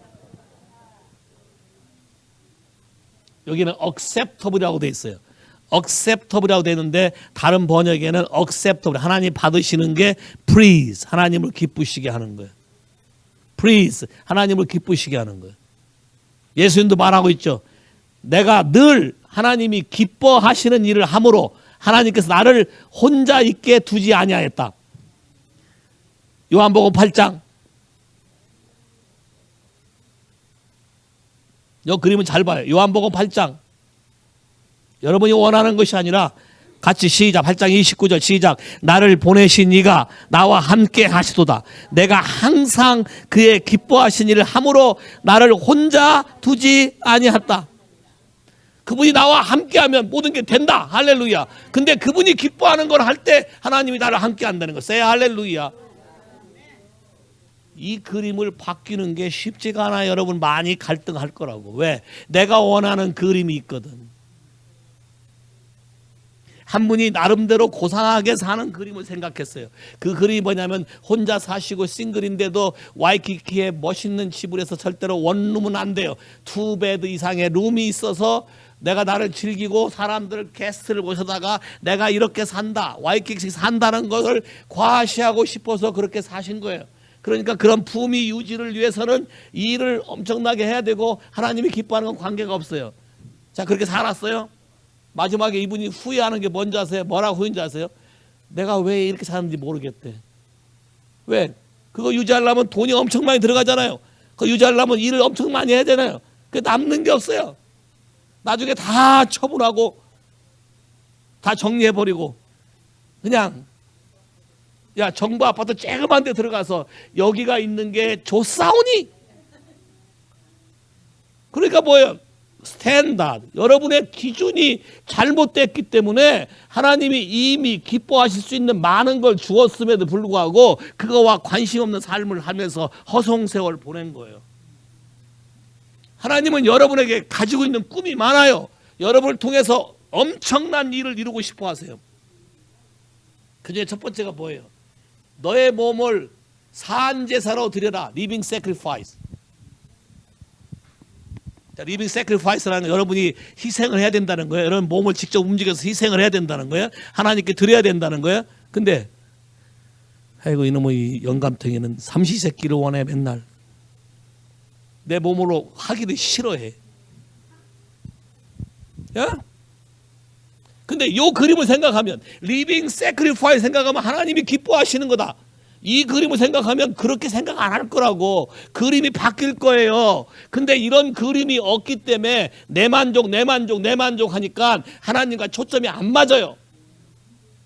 여기는 acceptable이라고 되어 있어요. acceptable이라고 되어 있는데 다른 번역에는 acceptable, 하나님 받으시는 게 please, 하나님을 기쁘시게 하는 거예요. please, 하나님을 기쁘시게 하는 거예요. 예수님도 말하고 있죠. 내가 늘 하나님이 기뻐하시는 일을 함으로 하나님께서 나를 혼자 있게 두지 아니하였다. 요한복음 8장. 요 그림은 잘 봐요. 요한복음 8장. 여러분이 원하는 것이 아니라 같이 시작. 8장 29절 시작. 나를 보내신 이가 나와 함께 하시도다. 내가 항상 그의 기뻐하신 일을 함으로 나를 혼자 두지 아니했다. 그분이 나와 함께하면 모든 게 된다. 할렐루야. 근데 그분이 기뻐하는 걸 할 때 하나님이 나를 함께 한다는 거. 세 할렐루야. 이 그림을 바뀌는 게 쉽지가 않아요. 여러분 많이 갈등할 거라고. 왜? 내가 원하는 그림이 있거든. 한 분이 나름대로 고상하게 사는 그림을 생각했어요. 그 그림이 뭐냐면 혼자 사시고 싱글인데도 와이키키에 멋있는 집을 해서 절대로 원룸은 안 돼요. 2베드 이상의 룸이 있어서 내가 나를 즐기고 사람들 게스트를 모셔다가 내가 이렇게 산다, 와이키키 산다는 것을 과시하고 싶어서 그렇게 사신 거예요. 그러니까 그런 품위 유지를 위해서는 일을 엄청나게 해야 되고 하나님이 기뻐하는 건 관계가 없어요. 자, 그렇게 살았어요. 마지막에 이분이 후회하는 게 뭔지 아세요? 뭐라고 후회인지 아세요? 내가 왜 이렇게 사는지 모르겠대. 왜? 그거 유지하려면 돈이 엄청 많이 들어가잖아요. 그거 유지하려면 일을 엄청 많이 해야 되잖아요. 그 남는 게 없어요. 나중에 다 처분하고 다 정리해버리고 그냥 야, 정부 아파트 쬐그만 데 들어가서 여기가 있는 게 좋사오니? 그러니까 뭐예요? 스탠다드, 여러분의 기준이 잘못됐기 때문에 하나님이 이미 기뻐하실 수 있는 많은 걸 주었음에도 불구하고 그거와 관심 없는 삶을 하면서 허송세월 보낸 거예요. 하나님은 여러분에게 가지고 있는 꿈이 많아요. 여러분을 통해서 엄청난 일을 이루고 싶어 하세요. 그 중에 첫 번째가 뭐예요? 너의 몸을 산제사로 드려라. 리빙 세크리파이스. 리빙 세크리파이스라는 여러분이 희생을 해야 된다는 거예요. 여러분 몸을 직접 움직여서 희생을 해야 된다는 거예요. 하나님께 드려야 된다는 거예요. 근데 아이고 이놈의 영감탱이는 삼시세끼를 원해. 맨날 내 몸으로 하기도 싫어해. 야? 근데 이 그림을 생각하면, 리빙 세크리파이스 생각하면 하나님이 기뻐하시는 거다. 이 그림을 생각하면 그렇게 생각 안 할 거라고. 그림이 바뀔 거예요. 근데 이런 그림이 없기 때문에 내 만족 하니까 하나님과 초점이 안 맞아요.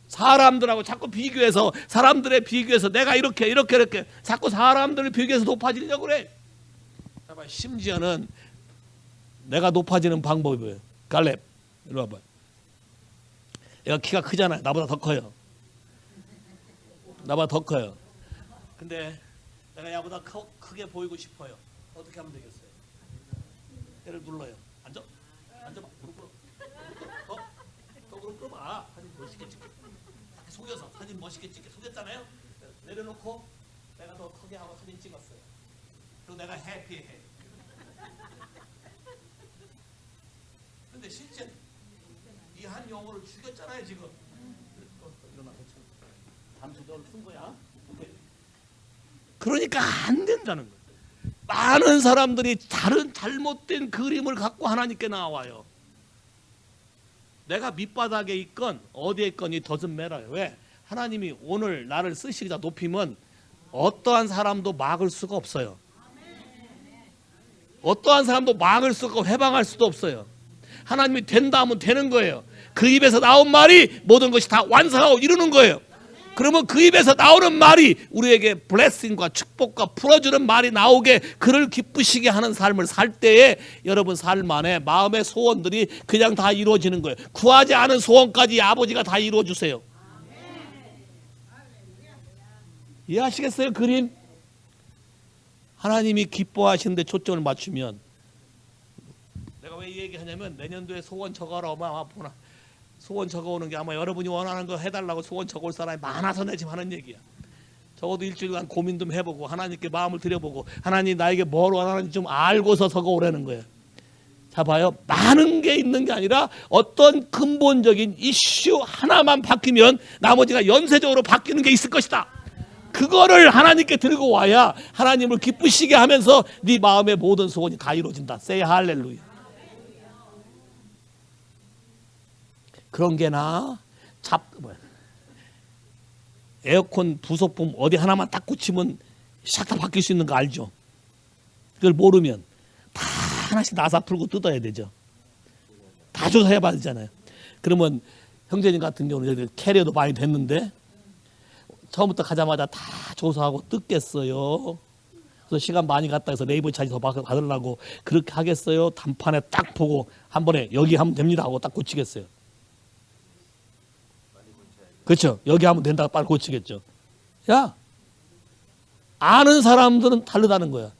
사람들하고 자꾸 비교해서, 사람들의 비교해서 내가 이렇게 자꾸 사람들을 비교해서 높아지려고 그래. 심지어는 내가 높아지는 방법이 뭐예요? 갈렙, 이리 와봐. 얘가 키가 크잖아요. 나보다 더 커요. 나보다 더 커요. 근데 내가 야보다 크게 보이고 싶어요. 어떻게 하면 되겠어요? 얘를 눌러요. 앉아봐. 무릎 꿇어. 더 무릎 꿇어봐. 사진 멋있게 찍게. 속여서 사진 멋있게 찍게. 속였잖아요. 내려놓고 내가 더 크게 하고 사진 찍었어요. 그리고 내가 해피해. 근데 실제 이 한 영혼을 죽였잖아요 지금. 일어나. 잠시도 쓴 거야. 그러니까 안 된다는 거예요. 많은 사람들이 다른 잘못된 그림을 갖고 하나님께 나와요. 내가 밑바닥에 있건 어디에 있건 이 doesn't matter. 왜? 하나님이 오늘 나를 쓰시기다 높이면 어떠한 사람도 막을 수가 없어요. 어떠한 사람도 막을 수가 없고 해방할 수도 없어요. 하나님이 된다 하면 되는 거예요. 그 입에서 나온 말이 모든 것이 다 완성하고 이루는 거예요. 그러면 그 입에서 나오는 말이 우리에게 블레싱과 축복과 풀어주는 말이 나오게, 그를 기쁘시게 하는 삶을 살 때에 여러분 삶 안에 마음의 소원들이 그냥 다 이루어지는 거예요. 구하지 않은 소원까지 아버지가 다 이루어 주세요. 이해하시겠어요? 그림? 하나님이 기뻐하시는데 초점을 맞추면, 내가 왜 이 얘기하냐면 내년도에 소원 적어라. 아마 보나 소원 적어오는 게 아마 여러분이 원하는 거 해달라고 소원 적어올 사람이 많아서 내 지금 하는 얘기야. 적어도 일주일간 고민 좀 해보고 하나님께 마음을 드려보고 하나님 나에게 뭘 원하는지 좀 알고서 적어오라는 거예요. 자 봐요. 많은 게 있는 게 아니라 어떤 근본적인 이슈 하나만 바뀌면 나머지가 연쇄적으로 바뀌는 게 있을 것이다. 그거를 하나님께 들고 와야 하나님을 기쁘시게 하면서 네 마음의 모든 소원이 다 이루어진다. Say 할렐루야. 그런 게나 에어컨 부속품 어디 하나만 딱 꽂히면 샥 다 바뀔 수 있는 거 알죠? 그걸 모르면 다 하나씩 나사 풀고 뜯어야 되죠. 다 조사해 봐야 되잖아요. 그러면 형제님 같은 경우는 캐리어도 많이 됐는데 처음부터 가자마자 다 조사하고 뜯겠어요? 그래서 시간 많이 갔다 해서 네이버 차지 더 받으려고 그렇게 하겠어요? 단판에 딱 보고 한 번에 여기 하면 됩니다 하고 딱 고치겠어요? 그렇죠? 여기 하면 된다고 빨리 고치겠죠. 야, 아는 사람들은 다르다는 거야.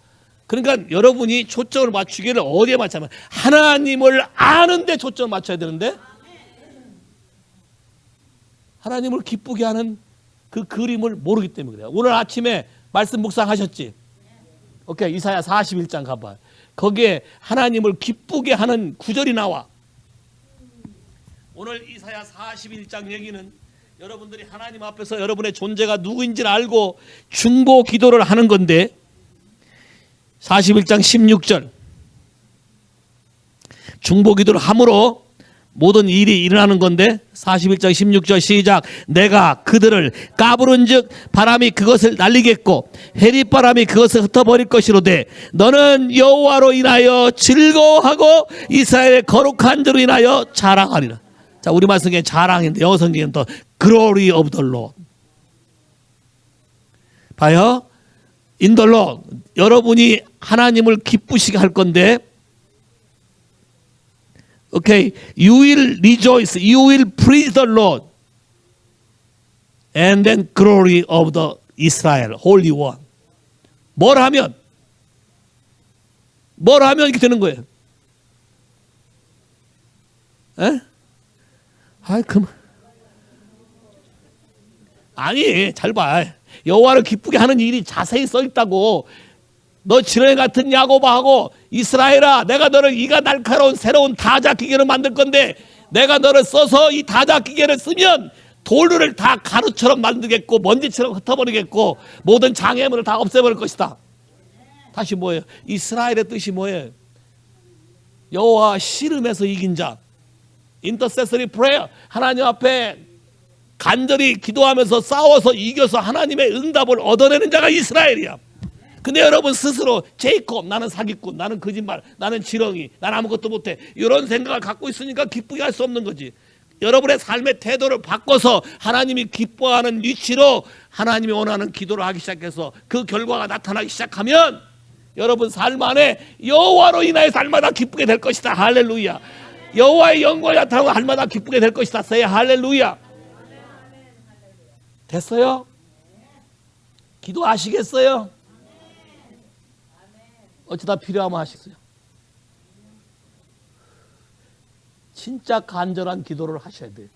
그러니까 여러분이 초점을 맞추기를 어디에 맞추면 하나님을 아는데 초점을 맞춰야 되는데 하나님을 기쁘게 하는 그 그림을 모르기 때문에 그래요. 오늘 아침에 말씀 묵상하셨지? 오케이, 이사야 41장 가봐. 거기에 하나님을 기쁘게 하는 구절이 나와. 오늘 이사야 41장 얘기는 여러분들이 하나님 앞에서 여러분의 존재가 누구인지를 알고 중보 기도를 하는 건데, 41장 16절 중보 기도를 함으로 모든 일이 일어나는 건데, 41장 16절 시작. 내가 그들을 까부른즉 바람이 그것을 날리겠고 해리바람이 그것을 흩어버릴 것이로되 너는 여호와로 인하여 즐거워하고 이스라엘의 거룩한 자로 인하여 자랑하리라. 자, 우리말 성경에 자랑인데 영어 성경은 또 glory of the Lord. 봐요. in the Lord. 여러분이 하나님을 기쁘시게 할 건데, okay, you will rejoice, you will praise the Lord, and then glory of the Israel, Holy One. 뭘 하면 이렇게 되는 거예요? 에? 아이, 아니, 잘 봐. 여호와를 기쁘게 하는 일이 자세히 써 있다고. 너 지렁이 같은 야고바하고 이스라엘아, 내가 너를 이가 날카로운 새로운 다잡기계로 만들 건데, 내가 너를 써서 이 다잡기계를 쓰면 돌들을 다 가루처럼 만들겠고 먼지처럼 흩어버리겠고 모든 장애물을 다 없애버릴 것이다. 다시 뭐예요? 이스라엘의 뜻이 뭐예요? 여호와 씨름에서 이긴 자. 인터세서리 프레이어. 하나님 앞에 간절히 기도하면서 싸워서 이겨서 하나님의 응답을 얻어내는 자가 이스라엘이야. 근데 여러분 스스로 제이콥, 나는 사기꾼, 나는 거짓말, 나는 지렁이, 나는 아무것도 못해, 이런 생각을 갖고 있으니까 기쁘게 할 수 없는 거지. 여러분의 삶의 태도를 바꿔서 하나님이 기뻐하는 위치로 하나님이 원하는 기도를 하기 시작해서 그 결과가 나타나기 시작하면 여러분 삶 안에 여호와로 인하여 날마다 기쁘게 될 것이다. 할렐루야. 여호와의 영광이 나타나고 날마다 기쁘게 될 것이다. say 할렐루야. 됐어요? 기도하시겠어요? 어쩌다 필요하면 하시겠어요? 진짜 간절한 기도를 하셔야 돼요.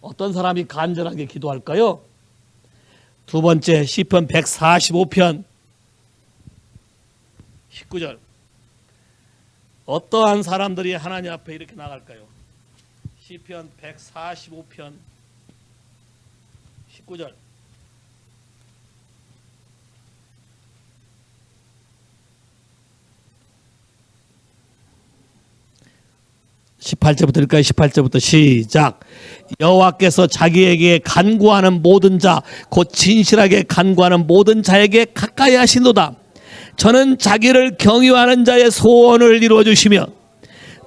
어떤 사람이 간절하게 기도할까요? 두 번째, 시편 145편 19절. 어떠한 사람들이 하나님 앞에 이렇게 나갈까요? 시편 145편 19절. 18절부터 읽을까요? 18절부터 시작. 여호와께서 자기에게 간구하는 모든 자, 곧 진실하게 간구하는 모든 자에게 가까이 하시노다. 저는 자기를 경유하는 자의 소원을 이루어 주시며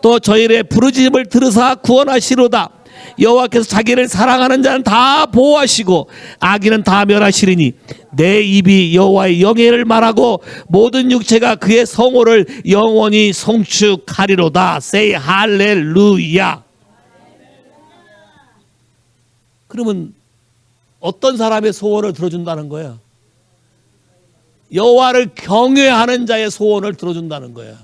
또 저희의 부르짖음을 들으사 구원하시로다. 여호와께서 자기를 사랑하는 자는 다 보호하시고 악인은 다 멸하시리니 내 입이 여호와의 영예를 말하고 모든 육체가 그의 성호를 영원히 송축하리로다. say 할렐루야. 그러면 어떤 사람의 소원을 들어준다는 거예요? 여호와를 경외하는 자의 소원을 들어준다는 거예요.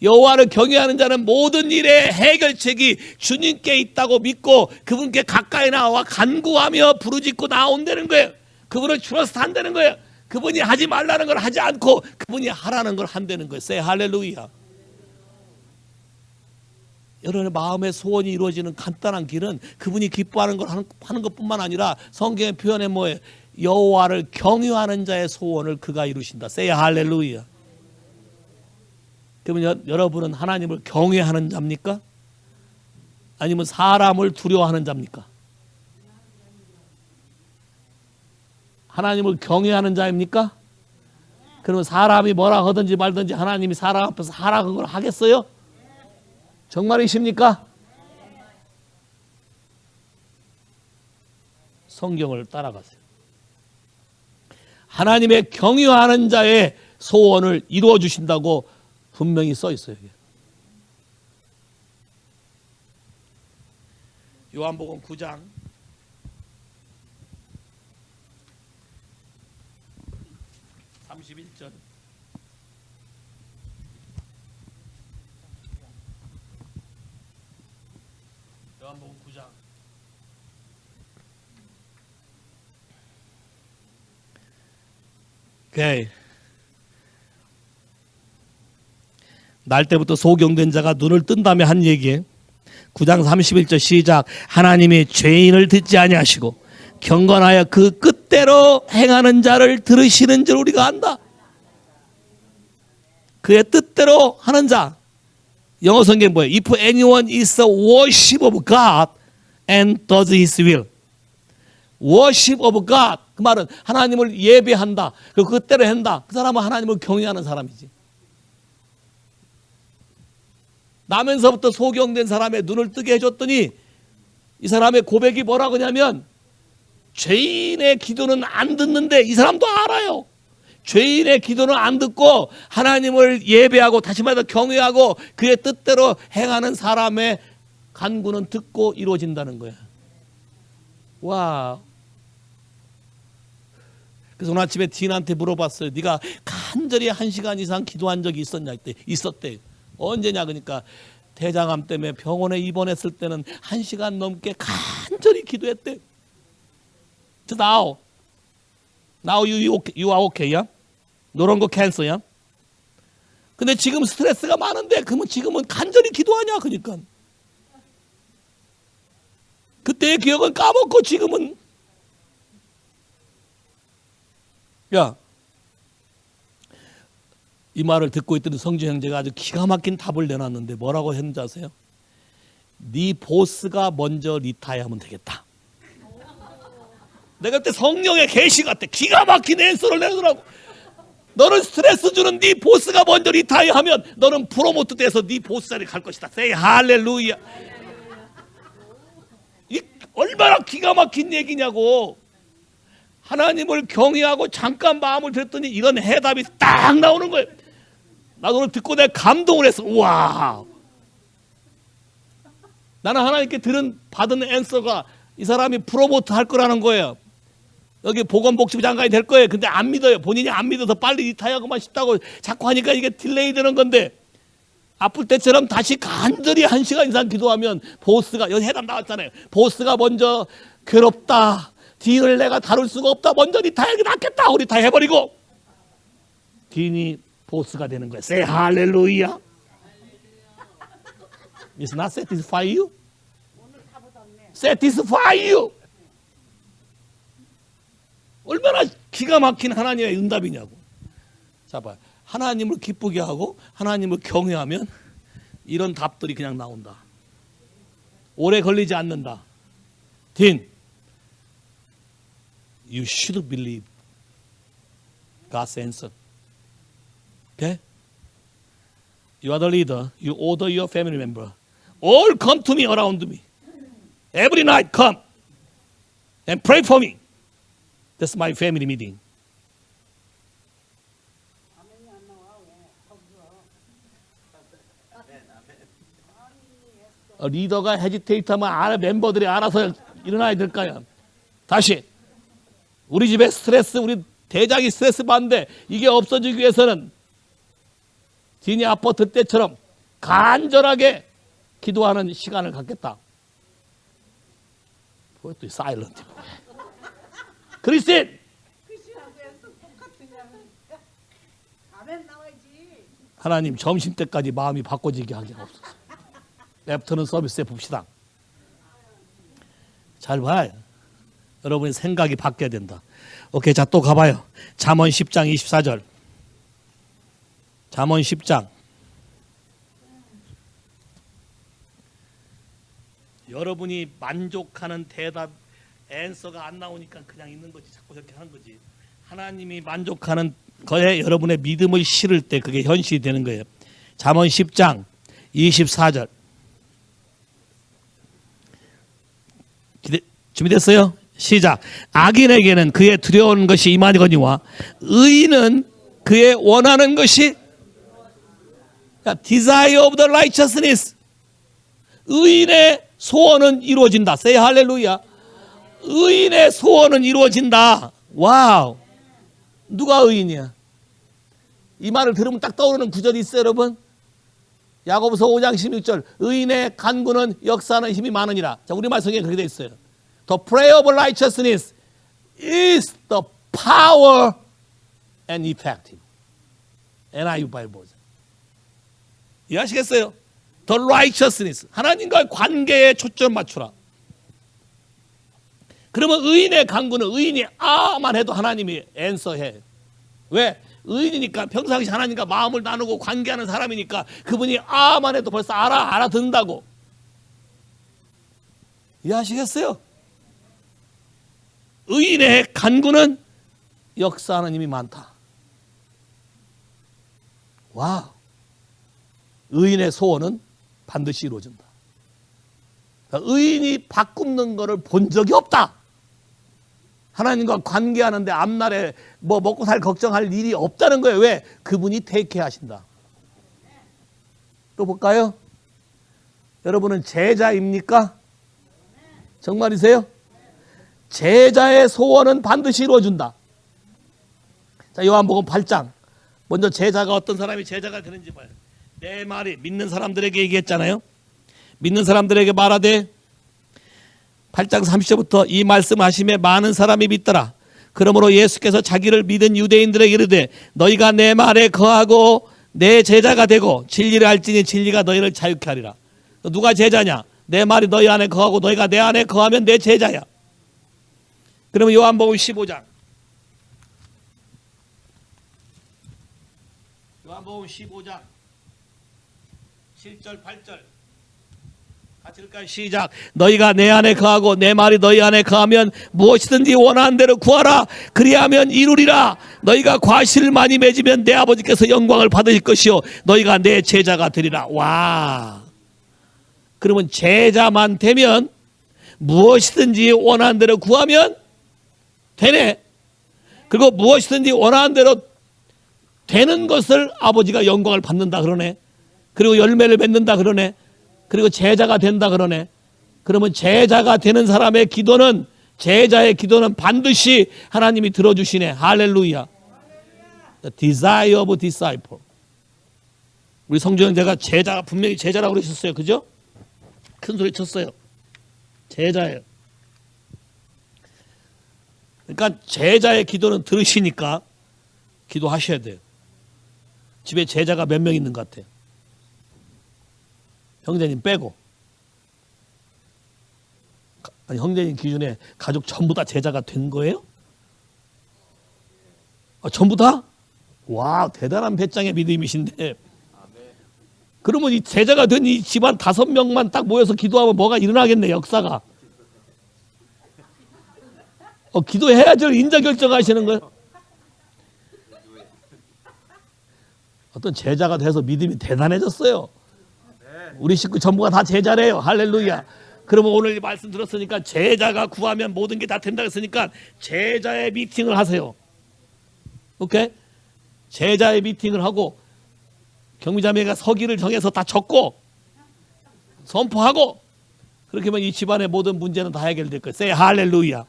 여호와를 경외하는 자는 모든 일의 해결책이 주님께 있다고 믿고 그분께 가까이 나와 간구하며 부르짖고 나온다는 거예요. 그분을 트러스트 한다는 거예요. 그분이 하지 말라는 걸 하지 않고 그분이 하라는 걸 한다는 거예요. say 할렐루야. 여러분의 마음의 소원이 이루어지는 간단한 길은 그분이 기뻐하는 걸 하는 것뿐만 아니라 성경의 표현에 뭐예요? 여호와를 경외하는 자의 소원을 그가 이루신다. say 할렐루야. 그러면 여러분은 하나님을 경외하는 자입니까? 아니면 사람을 두려워하는 자입니까? 하나님을 경외하는 자입니까? 그러면 사람이 뭐라 하든지 말든지 하나님이 사람 앞에서 하라는 걸 하겠어요? 정말이십니까? 성경을 따라가세요. 하나님의 경외하는 자의 소원을 이루어 주신다고 분명히 써 있어요. 요한복음 9장 31절. 요한복음 9장 오케이. 날 때부터 소경된 자가 눈을 뜬 다음에 한 얘기예요. 9장 31절 시작. 하나님이 죄인을 듣지 아니하시고 경건하여 그 뜻대로 행하는 자를 들으시는 줄 우리가 안다. 그의 뜻대로 하는 자. 영어 성경 뭐예요? If anyone is a worship of God and does His will. worship of God. 그 말은 하나님을 예배한다. 그리고 그때로 한다. 그 사람은 하나님을 경외하는 사람이지. 나면서부터 소경된 사람의 눈을 뜨게 해줬더니 이 사람의 고백이 뭐라고 하냐면 죄인의 기도는 안 듣는데 이 사람도 알아요. 죄인의 기도는 안 듣고 하나님을 예배하고 다시 말해서 경외하고 그의 뜻대로 행하는 사람의 간구는 듣고 이루어진다는 거야. 와. 그래서 오늘 아침에 딘한테 물어봤어요. 네가 간절히 1시간 이상 기도한 적이 있었냐? 이때 있었대. 언제냐? 그러니까 대장암 때문에 병원에 입원했을 때는 1시간 넘게 간절히 기도했대. So now you are okay야? No longer cancer야? 근데 지금 스트레스가 많은데 그러면 지금은 간절히 기도하냐? 그러니까 그때의 기억은 까먹고 지금은 야, 이 말을 듣고 있더니 성주 형제가 아주 기가 막힌 답을 내놨는데 뭐라고 했는지 아세요? 네 보스가 먼저 리타이어하면 되겠다. 내가 그때 성령의 계시 같아. 기가 막힌 앤서를 내더라고. 너는 스트레스 주는 네 보스가 먼저 리타이어하면 너는 프로모트 돼서 네 보스 자리에 갈 것이다. Say 할렐루야. 이 얼마나 기가 막힌 얘기냐고. 하나님을 경외하고 잠깐 마음을 들었더니 이건 해답이 딱 나오는 거예요. 나도 오늘 듣고 내가 감동을 했어. 우와. 나는 하나님께 받은 앤서가 이 사람이 프로모트 할 거라는 거예요. 여기 보건복지부 장관이 될 거예요. 근데 안 믿어요. 본인이 안 믿어서 빨리 리타이어하고만 싶다고 자꾸 하니까 이게 딜레이 되는 건데 아플 때처럼 다시 간절히 1시간 이상 기도하면 보스가 여기 해답 나왔잖아요. 보스가 먼저 괴롭다. 딘을 내가 다룰 수가 없다. 먼저 리타이어하기 낫겠다. 우리 다 해버리고 딘이 보스가 되는 거예요. Say hallelujah. It's not satisfy you. Satisfy you. 얼마나 기가 막힌 하나님의 응답이냐고. 자, 봐. 하나님을 기쁘게 하고 하나님을 경외하면 이런 답들이 그냥 나온다. 오래 걸리지 않는다. 딘, you should believe God's answer. Okay? You are the leader. You order your family member. All come to me, around me. Every night come and pray for me. That's my family meeting. 리더가 헤지테이트하면 멤버들이 알아서 일어나야 될까요? 다시 우리 집에 스트레스, 우리 대장이 스트레스 받는데 이게 없어지기 위해서는 디니 아파트 때처럼 간절하게 기도하는 시간을 갖겠다. 왜 또 사일런트? 크리스틴! 하나님 점심 때까지 마음이 바꿔지게 하게 없어서 애프터는 서비스에 봅시다. 잘 봐요. 여러분의 생각이 바뀌어야 된다. 오케이, 자 또 가봐요. 잠언 10장 24절. 잠언 10장. 여러분이 만족하는 대답, 앤서가 안 나오니까 그냥 있는 거지. 자꾸 이렇게 하는 거지. 하나님이 만족하는 거에 여러분의 믿음을 실을 때 그게 현실이 되는 거예요. 잠언 10장 24절. 준비됐어요? 시작. 악인에게는 그의 두려운 것이 임하거니와 의인은 그의 원하는 것이 desire of the righteousness. 의인의 소원은 이루어진다. Say 할렐루야. 의인의 소원은 이루어진다. 와우. 누가 의인이야? 이 말을 들으면 딱 떠오르는 구절이 있어요, 여러분. 야고보서 5장 16절. 의인의 간구는 역사하는 힘이 많으니라. 자, 우리말 성경에 그렇게 되어 있어요. The prayer of righteousness is the power and effective. NIV 바이블 버전. 이해하시겠어요? The righteousness. 하나님과의 관계에 초점 맞추라. 그러면 의인의 간구는 의인이 아만 해도 하나님이 앤서해. 왜? 의인이니까 평상시 하나님과 마음을 나누고 관계하는 사람이니까 그분이 아만 해도 벌써 알아듣는다고. 이해하시겠어요? 의인의 간구는 역사하는 힘이 많다. 와, 의인의 소원은 반드시 이루어진다. 의인이 밥 굶는 거를 본 적이 없다. 하나님과 관계하는데 앞날에 뭐 먹고 살 걱정할 일이 없다는 거예요. 왜? 그분이 테이크케어 하신다. 또 볼까요? 여러분은 제자입니까? 정말이세요? 제자의 소원은 반드시 이루어준다. 자, 요한복음 8장. 먼저 제자가 어떤 사람이 제자가 되는지 봐요. 내 말이 믿는 사람들에게 얘기했잖아요. 믿는 사람들에게 말하되 8장 30절부터 이 말씀하심에 많은 사람이 믿더라. 그러므로 예수께서 자기를 믿은 유대인들에게 이르되 너희가 내 말에 거하고 내 제자가 되고 진리를 알지니 진리가 너희를 자유케 하리라. 누가 제자냐? 내 말이 너희 안에 거하고 너희가 내 안에 거하면 내 제자야. 그러면 요한복음 15장. 요한복음 15장 7절 8절 같이 읽을까요? 시작. 너희가 내 안에 거하고 내 말이 너희 안에 거하면 무엇이든지 원하는 대로 구하라. 그리하면 이루리라. 너희가 과실을 많이 맺으면 내 아버지께서 영광을 받으실 것이요 너희가 내 제자가 되리라. 와. 그러면 제자만 되면 무엇이든지 원하는 대로 구하면 되네. 그리고 무엇이든지 원하는 대로 되는 것을 아버지가 영광을 받는다 그러네. 그리고 열매를 맺는다 그러네. 그리고 제자가 된다 그러네. 그러면 제자가 되는 사람의 기도는, 제자의 기도는 반드시 하나님이 들어주시네. 할렐루야. The desire of disciple. 우리 성전제가 제자가 분명히 제자라고 그러셨어요. 그죠? 큰 소리 쳤어요. 제자예요. 그러니까 제자의 기도는 들으시니까 기도하셔야 돼요. 집에 제자가 몇 명 있는 것 같아요? 형제님 빼고. 아니, 형제님 기준에 가족 전부 다 제자가 된 거예요? 전부 다? 와, 대단한 배짱의 믿음이신데. 그러면 이 제자가 된 이 집안 5명만 딱 모여서 기도하면 뭐가 일어나겠네, 역사가. 기도해야죠. 인자결정하시는 거예요. 어떤 제자가 돼서 믿음이 대단해졌어요. 우리 식구 전부가 다 제자래요. 할렐루야. 그러면 오늘 말씀 들었으니까 제자가 구하면 모든 게 다 된다고 했으니까 제자의 미팅을 하세요. 오케이? 제자의 미팅을 하고 경미자매가 서기를 정해서 다 적고 선포하고 그렇게 하면 이 집안의 모든 문제는 다 해결될 거예요. say 할렐루야.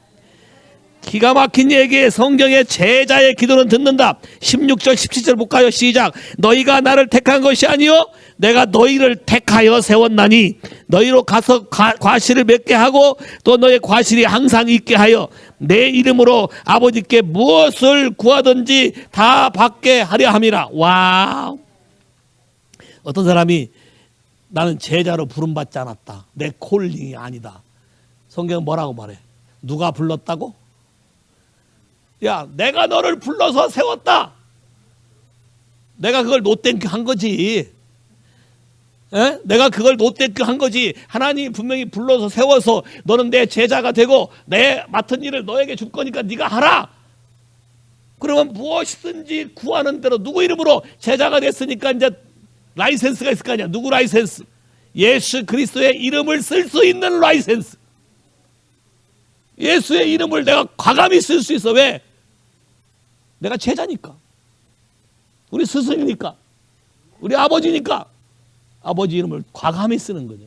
기가 막힌 얘기에 성경의 제자의 기도는 듣는다. 16절 17절 볼까요? 시작. 너희가 나를 택한 것이 아니요 내가 너희를 택하여 세웠나니 너희로 가서 과실을 맺게 하고 또 너의 과실이 항상 있게 하여 내 이름으로 아버지께 무엇을 구하든지 다 받게 하려 함이라. 와. 어떤 사람이 나는 제자로 부름받지 않았다. 내 콜링이 아니다. 성경은 뭐라고 말해? 누가 불렀다고? 야, 내가 너를 불러서 세웠다. 내가 그걸 노땡큐 한 거지. 에? 내가 그걸 노땡큐 한 거지. 하나님이 분명히 불러서 세워서 너는 내 제자가 되고 내 맡은 일을 너에게 줄 거니까 네가 하라. 그러면 무엇이든지 구하는 대로 누구 이름으로 제자가 됐으니까 이제 라이센스가 있을 거 아니야. 누구 라이센스? 예수 그리스도의 이름을 쓸 수 있는 라이센스. 예수의 이름을 내가 과감히 쓸 수 있어. 왜? 내가 제자니까. 우리 스승이니까. 우리 아버지니까. 아버지 이름을 과감히 쓰는 거죠.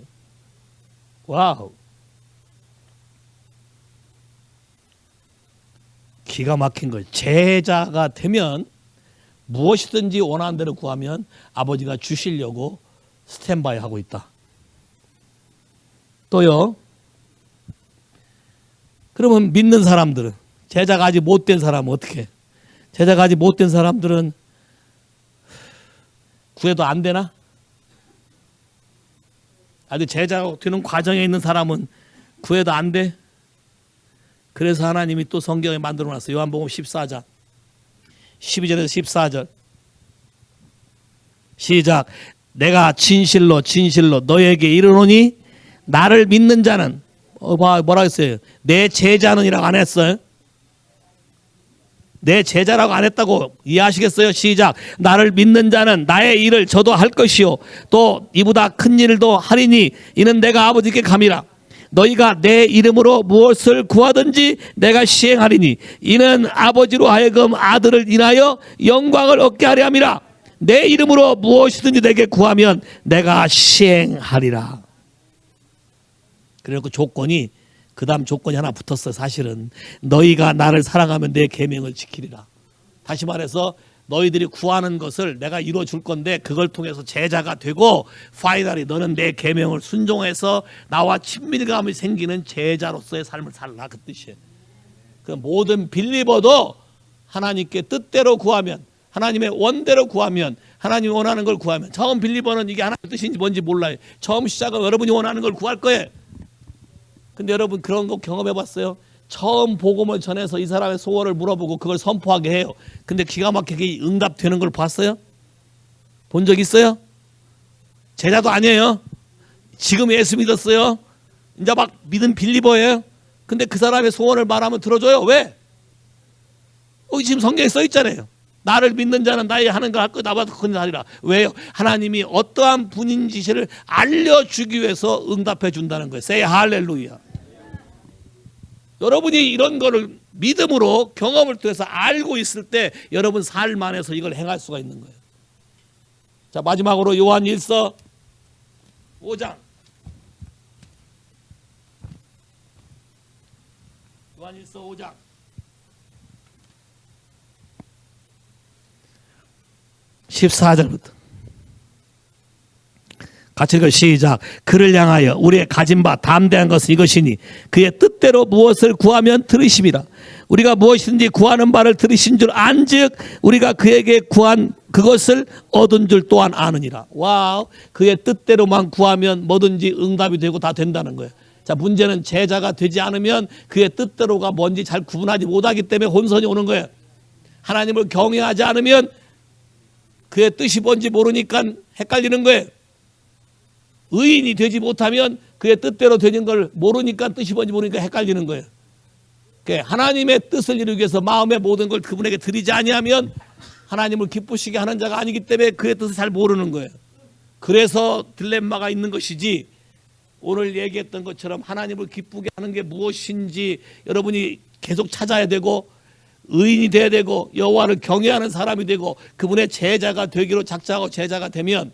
와우. 기가 막힌 거예요. 제자가 되면 무엇이든지 원하는 대로 구하면 아버지가 주시려고 스탠바이 하고 있다. 또요. 그러면 믿는 사람들은, 제자가 아직 못된 사람은 어떻게 해? 제자가 아직 못된 사람들은 구해도 안 되나? 아직 제자가 되는 과정에 있는 사람은 구해도 안 돼? 그래서 하나님이 또 성경에 만들어 놨어요. 요한복음 14장 12절에서 14절 시작. 내가 진실로 진실로 너에게 이르노니 나를 믿는 자는 뭐라 했어요? 내 제자는 이라고 안 했어요? 내 제자라고 안 했다고 이해하시겠어요? 시작. 나를 믿는 자는 나의 일을 저도 할 것이요 또 이보다 큰 일도 하리니 이는 내가 아버지께 감이라. 너희가 내 이름으로 무엇을 구하든지 내가 시행하리니 이는 아버지로 하여금 아들을 인하여 영광을 얻게 하려 함이라. 내 이름으로 무엇이든지 내게 구하면 내가 시행하리라. 그리고 그 조건이 그 다음 조건이 하나 붙었어요. 사실은 너희가 나를 사랑하면 내 계명을 지키리라. 다시 말해서 너희들이 구하는 것을 내가 이루어 줄 건데 그걸 통해서 제자가 되고 파이널이 너는 내 계명을 순종해서 나와 친밀감이 생기는 제자로서의 삶을 살라 그 뜻이에요. 그 모든 빌리버도 하나님께 뜻대로 구하면 하나님의 원대로 구하면 하나님이 원하는 걸 구하면 처음 빌리버는 이게 하나님의 뜻인지 뭔지 몰라요. 처음 시작은 여러분이 원하는 걸 구할 거예요. 근데 여러분 그런 거 경험해 봤어요? 처음 복음을 전해서 이 사람의 소원을 물어보고 그걸 선포하게 해요. 근데 기가 막히게 응답되는 걸 봤어요? 본 적 있어요? 제자도 아니에요. 지금 예수 믿었어요. 이제 막 믿은 빌리버예요. 근데 그 사람의 소원을 말하면 들어줘요. 왜? 지금 성경에 써 있잖아요. 나를 믿는 자는 나의 하는 걸 할 거 나보다 큰 일 하리라. 왜요? 하나님이 어떠한 분인지를 알려주기 위해서 응답해 준다는 거예요. Say 할렐루야. 여러분이 이런 거를 믿음으로 경험을 통해서 알고 있을 때 여러분 삶 안에서 이걸 행할 수가 있는 거예요. 자, 마지막으로 요한 1서 5장. 요한 1서 5장. (14절부터) 같이 읽어 시작. 그를 향하여 우리의 가진 바 담대한 것은 이것이니 그의 뜻대로 무엇을 구하면 들으심이라. 우리가 무엇이든지 구하는 바를 들으신 줄 안즉 우리가 그에게 구한 그것을 얻은 줄 또한 아느니라. 와우. 그의 뜻대로만 구하면 뭐든지 응답이 되고 다 된다는 거예요. 자, 문제는 제자가 되지 않으면 그의 뜻대로가 뭔지 잘 구분하지 못하기 때문에 혼선이 오는 거예요. 하나님을 경외하지 않으면 그의 뜻이 뭔지 모르니까 헷갈리는 거예요. 의인이 되지 못하면 그의 뜻대로 되는 걸 모르니까 뜻이 뭔지 모르니까 헷갈리는 거예요. 하나님의 뜻을 이루기 위해서 마음의 모든 걸 그분에게 드리지 아니하면 하나님을 기쁘시게 하는 자가 아니기 때문에 그의 뜻을 잘 모르는 거예요. 그래서 딜레마가 있는 것이지 오늘 얘기했던 것처럼 하나님을 기쁘게 하는 게 무엇인지 여러분이 계속 찾아야 되고 의인이 돼야 되고 여호와를 경외하는 사람이 되고 그분의 제자가 되기로 작정하고 제자가 되면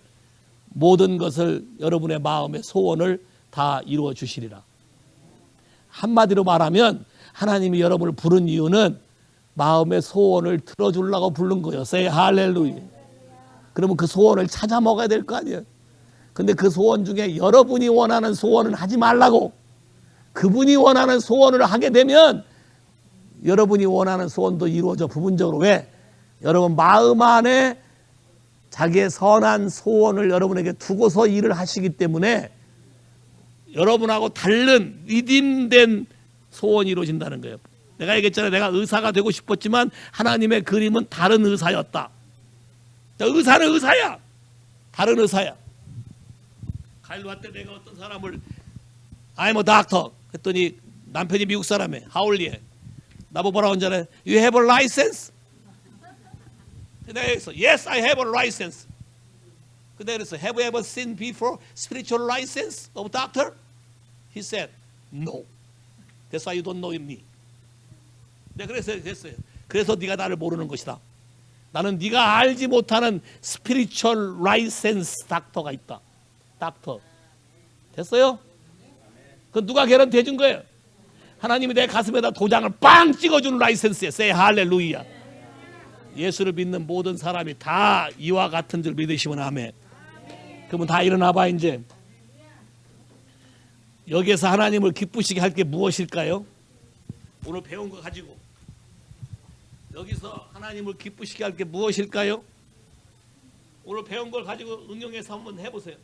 모든 것을 여러분의 마음의 소원을 다 이루어 주시리라. 한마디로 말하면 하나님이 여러분을 부른 이유는 마음의 소원을 들어주려고 부른 거예요. Say 할렐루야. 그러면 그 소원을 찾아 먹어야 될 거 아니에요. 근데 그 소원 중에 여러분이 원하는 소원은 하지 말라고 그분이 원하는 소원을 하게 되면 여러분이 원하는 소원도 이루어져 부분적으로. 왜? 여러분 마음 안에 자기의 선한 소원을 여러분에게 두고서 일을 하시기 때문에 여러분하고 다른 리딤된 소원이 이루어진다는 거예요. 내가 얘기했잖아요. 내가 의사가 되고 싶었지만 하나님의 그림은 다른 의사였다. 의사는 의사야. 다른 의사야. 가일루아 때 내가 어떤 사람을 I'm a doctor 했더니 남편이 미국 사람이에요. 하울리에. 나보고 뭐라고 하잖아요. You have a license? 내가 그래서 Yes, I have a license. 근데 그래서 Have you ever seen before spiritual license of doctor? He said, No. That's why you don't know me. 내가 그랬어요. 그래서 네가 나를 모르는 것이다. 나는 네가 알지 못하는 spiritual license 닥터가 있다. 닥터. 됐어요? 그건 누가 개런티 해준 거예요? 하나님이 내 가슴에다 도장을 빵 찍어주는 라이센스예요. Say 할렐루야. 예수를 믿는 모든 사람이 다 이와 같은 줄 믿으시면 아멘. 그러면 다 일어나 봐. 이제 여기에서 하나님을 기쁘시게 할 게 무엇일까요? 오늘 배운 거 가지고 여기서 하나님을 기쁘시게 할 게 무엇일까요? 오늘 배운 걸 가지고 응용해서 한번 해보세요.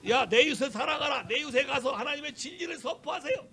야, 내 이웃을 사랑하라. 내 이웃에 가서 하나님의 진리를 선포하세요.